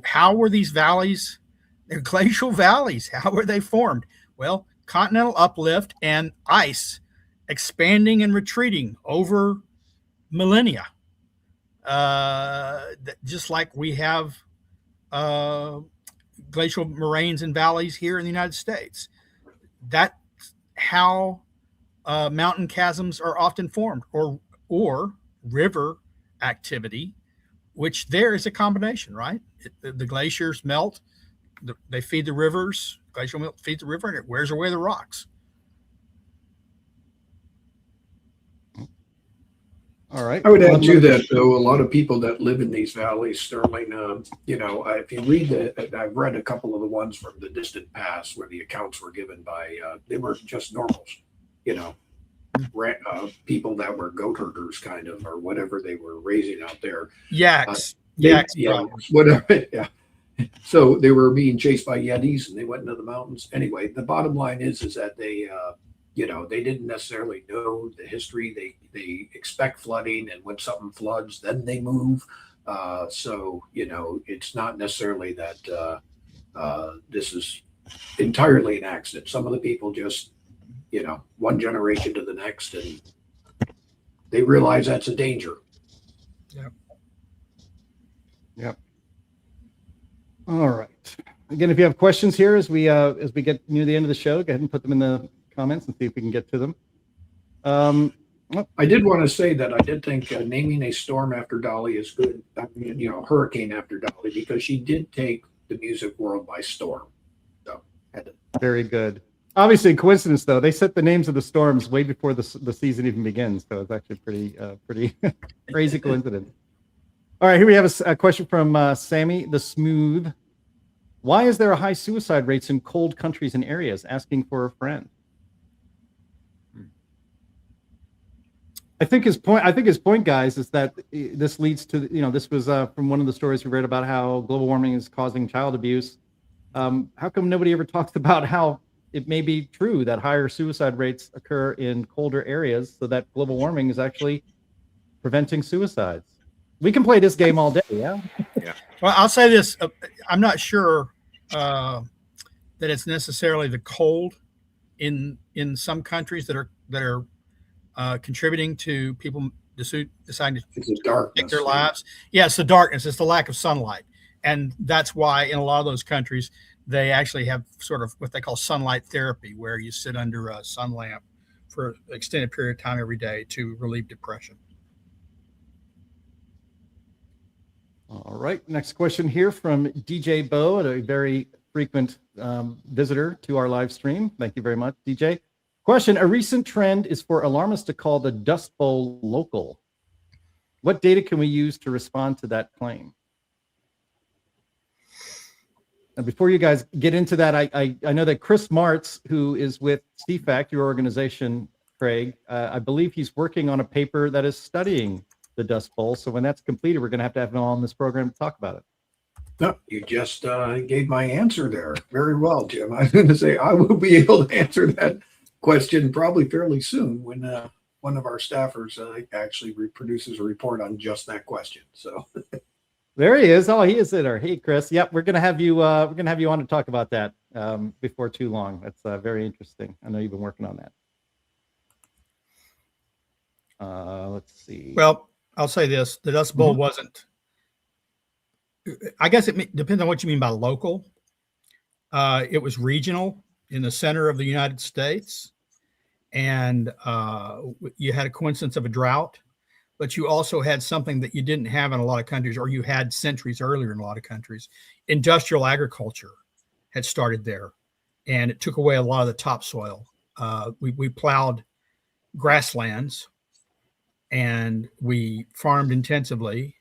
how were these valleys? They're glacial valleys. How were they formed? Well, continental uplift and ice expanding and retreating over millennia. Just like we have glacial moraines and valleys here in the United States. That's how mountain chasms are often formed, or river activity, which there is a combination, right? The glaciers melt, they feed the rivers, glacial melt feeds the river, and it wears away the rocks. All right. I would add to that, though, a lot of people that live in these valleys, Sterling, if you read I've read a couple of the ones from the distant past where the accounts were given by, they were just normals, people that were goat herders kind of, or whatever they were raising out there. Yaks. Whatever. Yeah. So they were being chased by Yetis and they went into the mountains. Anyway, the bottom line is that they didn't necessarily know the history. They expect flooding, and when something floods, then they move. So it's not necessarily that this is entirely an accident. Some of the people just, one generation to the next, and they realize that's a danger. Yep. All right. Again, if you have questions here as we get near the end of the show, go ahead and put them in the comments and see if we can get to them. I did want to say that I did think naming a storm after Dolly is good. I mean, hurricane after Dolly, because she did take the music world by storm. So very good. Obviously, coincidence though. They set the names of the storms way before the season even begins, so it's actually pretty crazy coincidence. All right, here we have a question from Sammy the Smooth. Why is there a high suicide rates in cold countries and areas? Asking for a friend. I think his point, guys, is that this leads to, this was from one of the stories we read about how global warming is causing child abuse. How come nobody ever talks about how it may be true that higher suicide rates occur in colder areas, so that global warming is actually preventing suicides? We can play this game all day, yeah? Yeah. Well, I'll say this. I'm not sure that it's necessarily the cold in some countries that are contributing to people deciding to take their lives. Yeah, it's the darkness. It's the lack of sunlight. And that's why in a lot of those countries, they actually have sort of what they call sunlight therapy, where you sit under a sun lamp for an extended period of time every day to relieve depression. All right. Next question here from DJ Bo, a very frequent visitor to our live stream. Thank you very much, DJ. Question: a recent trend is for alarmists to call the Dust Bowl local. What data can we use to respond to that claim? And before you guys get into that, I know that Chris Martz, who is with CFACT, your organization, Craig, I believe he's working on a paper that is studying the Dust Bowl. So when that's completed, we're going to have him on this program to talk about it. No, you just gave my answer there. Very well, Jim. I was going to say I will be able to answer that question probably fairly soon when one of our staffers actually produces a report on just that question. So there he is. Oh, he is there. Hey, Chris. Yep, we're gonna have you. We're gonna have you on to talk about that before too long. That's very interesting. I know you've been working on that. Let's see. Well, I'll say this: the Dust Bowl wasn't. I guess it depends on what you mean by local. It was regional in the center of the United States, and you had a coincidence of a drought, but you also had something that you didn't have in a lot of countries, or you had centuries earlier in a lot of countries. Industrial agriculture had started there, and it took away a lot of the topsoil. We plowed grasslands, and we farmed intensively,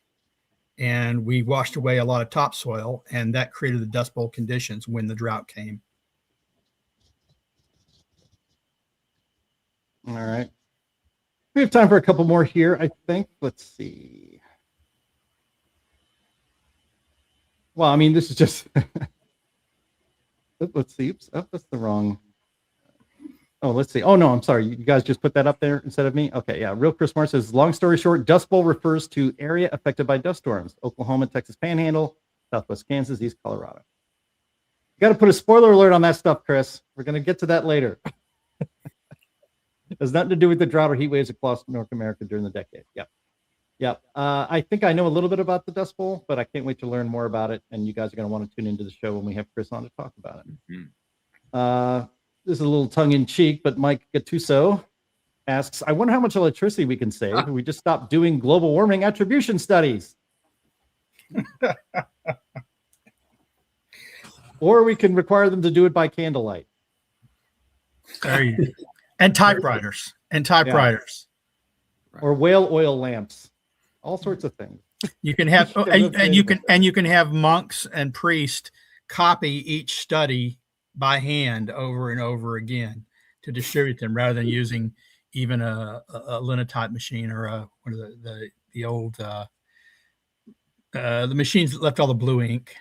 and we washed away a lot of topsoil, and that created the Dust Bowl conditions when the drought came. All right. We have time for a couple more here, I think. Let's see. Well, I mean, this is just... Let's see. Oops. Oh, that's the wrong... Oh, let's see. Oh, no, I'm sorry. You guys just put that up there instead of me? Okay, yeah. Real Chris Marr says, long story short, Dust Bowl refers to area affected by dust storms. Oklahoma, Texas Panhandle, Southwest Kansas, East Colorado. You got to put a spoiler alert on that stuff, Chris. We're going to get to that later. It has nothing to do with the drought or heat waves across North America during the decade. Yep. Yeah. I think I know a little bit about the Dust Bowl, but I can't wait to learn more about it. And you guys are going to want to tune into the show when we have Chris on to talk about it. This is a little tongue in cheek, but Mike Gattuso asks, I wonder how much electricity we can save if we just stop doing global warming attribution studies. Or we can require them to do it by candlelight. There you go. And typewriters. Or whale oil lamps. All sorts of things. You can have you can have monks and priests copy each study by hand over and over again to distribute them, rather than using even a linotype machine or one of the old the machines that left all the blue ink,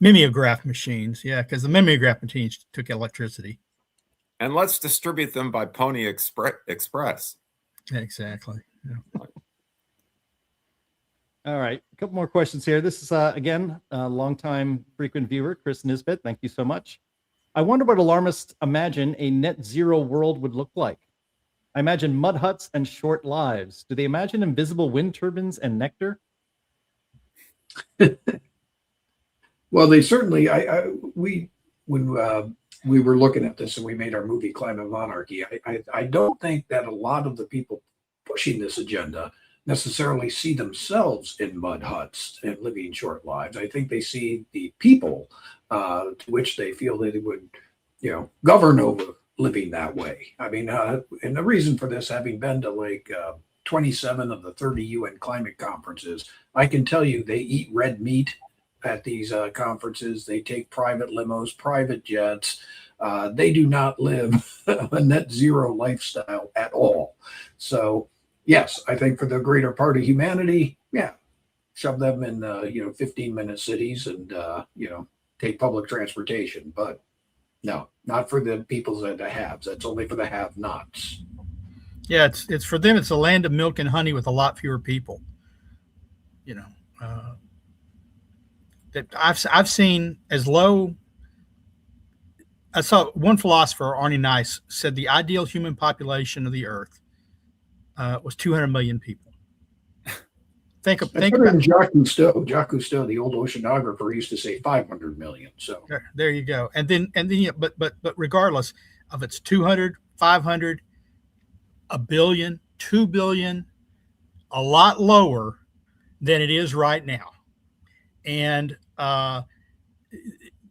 mimeograph machines. Yeah, because the mimeograph machines took electricity. And let's distribute them by Pony Express. Exactly. Yeah. All right, a couple more questions here. This is, again, a longtime frequent viewer, Chris Nisbet. Thank you so much. I wonder what alarmists imagine a net zero world would look like. I imagine mud huts and short lives. Do they imagine invisible wind turbines and nectar? Well, they certainly, when we were looking at this and we made our movie Climate Monarchy, I don't think that a lot of the people pushing this agenda necessarily see themselves in mud huts and living short lives. I think they see the people to which they feel that it would, govern over living that way. I mean, and the reason for this, having been to like 27 of the 30 UN climate conferences, I can tell you they eat red meat at these conferences. They take private limos, private jets. They do not live a net zero lifestyle at all. So yes, I think for the greater part of humanity, yeah, shove them in 15-minute cities and take public transportation. But no, not for the people that the haves. That's only for the have-nots. Yeah, it's for them. It's a land of milk and honey with a lot fewer people. That I've seen as low. I saw one philosopher, Arnie Nice, said the ideal human population of the Earth was 200 million people. Think about Jacques Cousteau. Jacques Cousteau, the old oceanographer, used to say 500 million. So there you go. And then but regardless of it's 200, 500, a billion, 2 billion, a lot lower than it is right now. And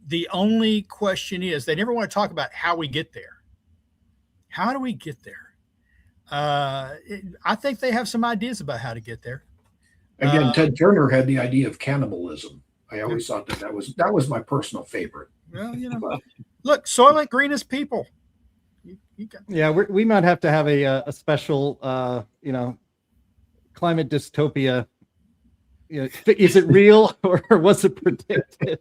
the only question is, they never want to talk about how we get there. How do we get there? I think they have some ideas about how to get there. Again, Ted Turner had the idea of cannibalism. I always thought that was my personal favorite. Well, look, Soylent Green is people. Yeah, we might have to have a special, climate dystopia. Is it real or was it predicted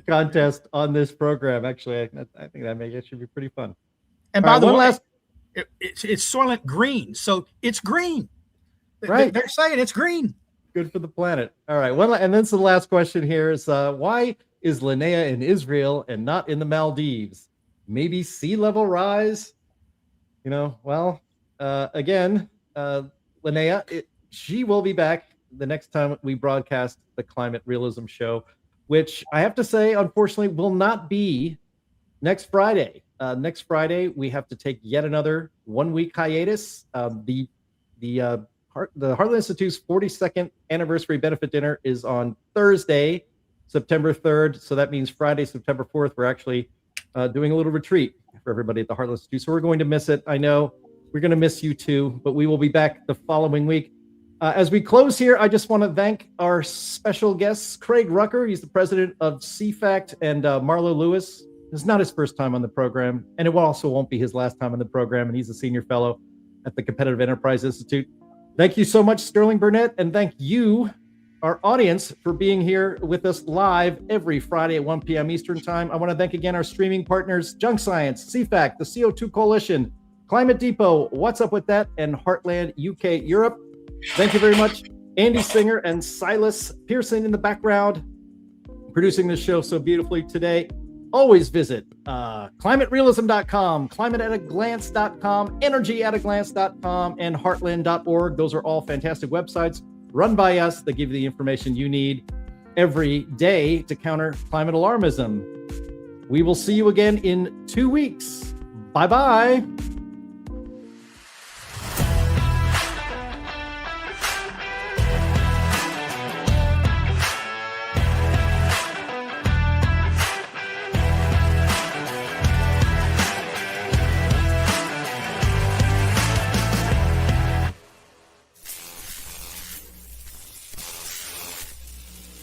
contest on this program? Actually, I think that should be pretty fun. And by the way, it's Soylent Green, so it's green. Right? They're saying it's green. Good for the planet. All right. And then the last question here is, why is Linnea in Israel and not in the Maldives? Maybe sea level rise? Again, Linnea, she will be back the next time we broadcast the Climate Realism Show, which I have to say, unfortunately, will not be next Friday. Next Friday, we have to take yet another 1-week hiatus. The Heartland Institute's 42nd anniversary benefit dinner is on Thursday, September 3rd. So that means Friday, September 4th, we're actually doing a little retreat for everybody at the Heartland Institute. So we're going to miss it. I know we're going to miss you too, but we will be back the following week. As we close here, I just want to thank our special guests, Craig Rucker. He's the president of CFACT, and Marlo Lewis. This is not his first time on the program, and it also won't be his last time on the program, and he's a senior fellow at the Competitive Enterprise Institute. Thank you so much, Sterling Burnett, and thank you, our audience, for being here with us live every Friday at 1 p.m. Eastern Time. I want to thank again our streaming partners, Junk Science, CFACT, the CO2 Coalition, Climate Depot, What's Up With That, and Heartland UK Europe. Thank you very much, Andy Singer and Silas Pearson in the background, producing this show so beautifully today. always visit climaterealism.com, climateataglance.com, energyataglance.com, and heartland.org. Those are all fantastic websites run by us that give you the information you need every day to counter climate alarmism. We will see you again in 2 weeks. Bye-bye.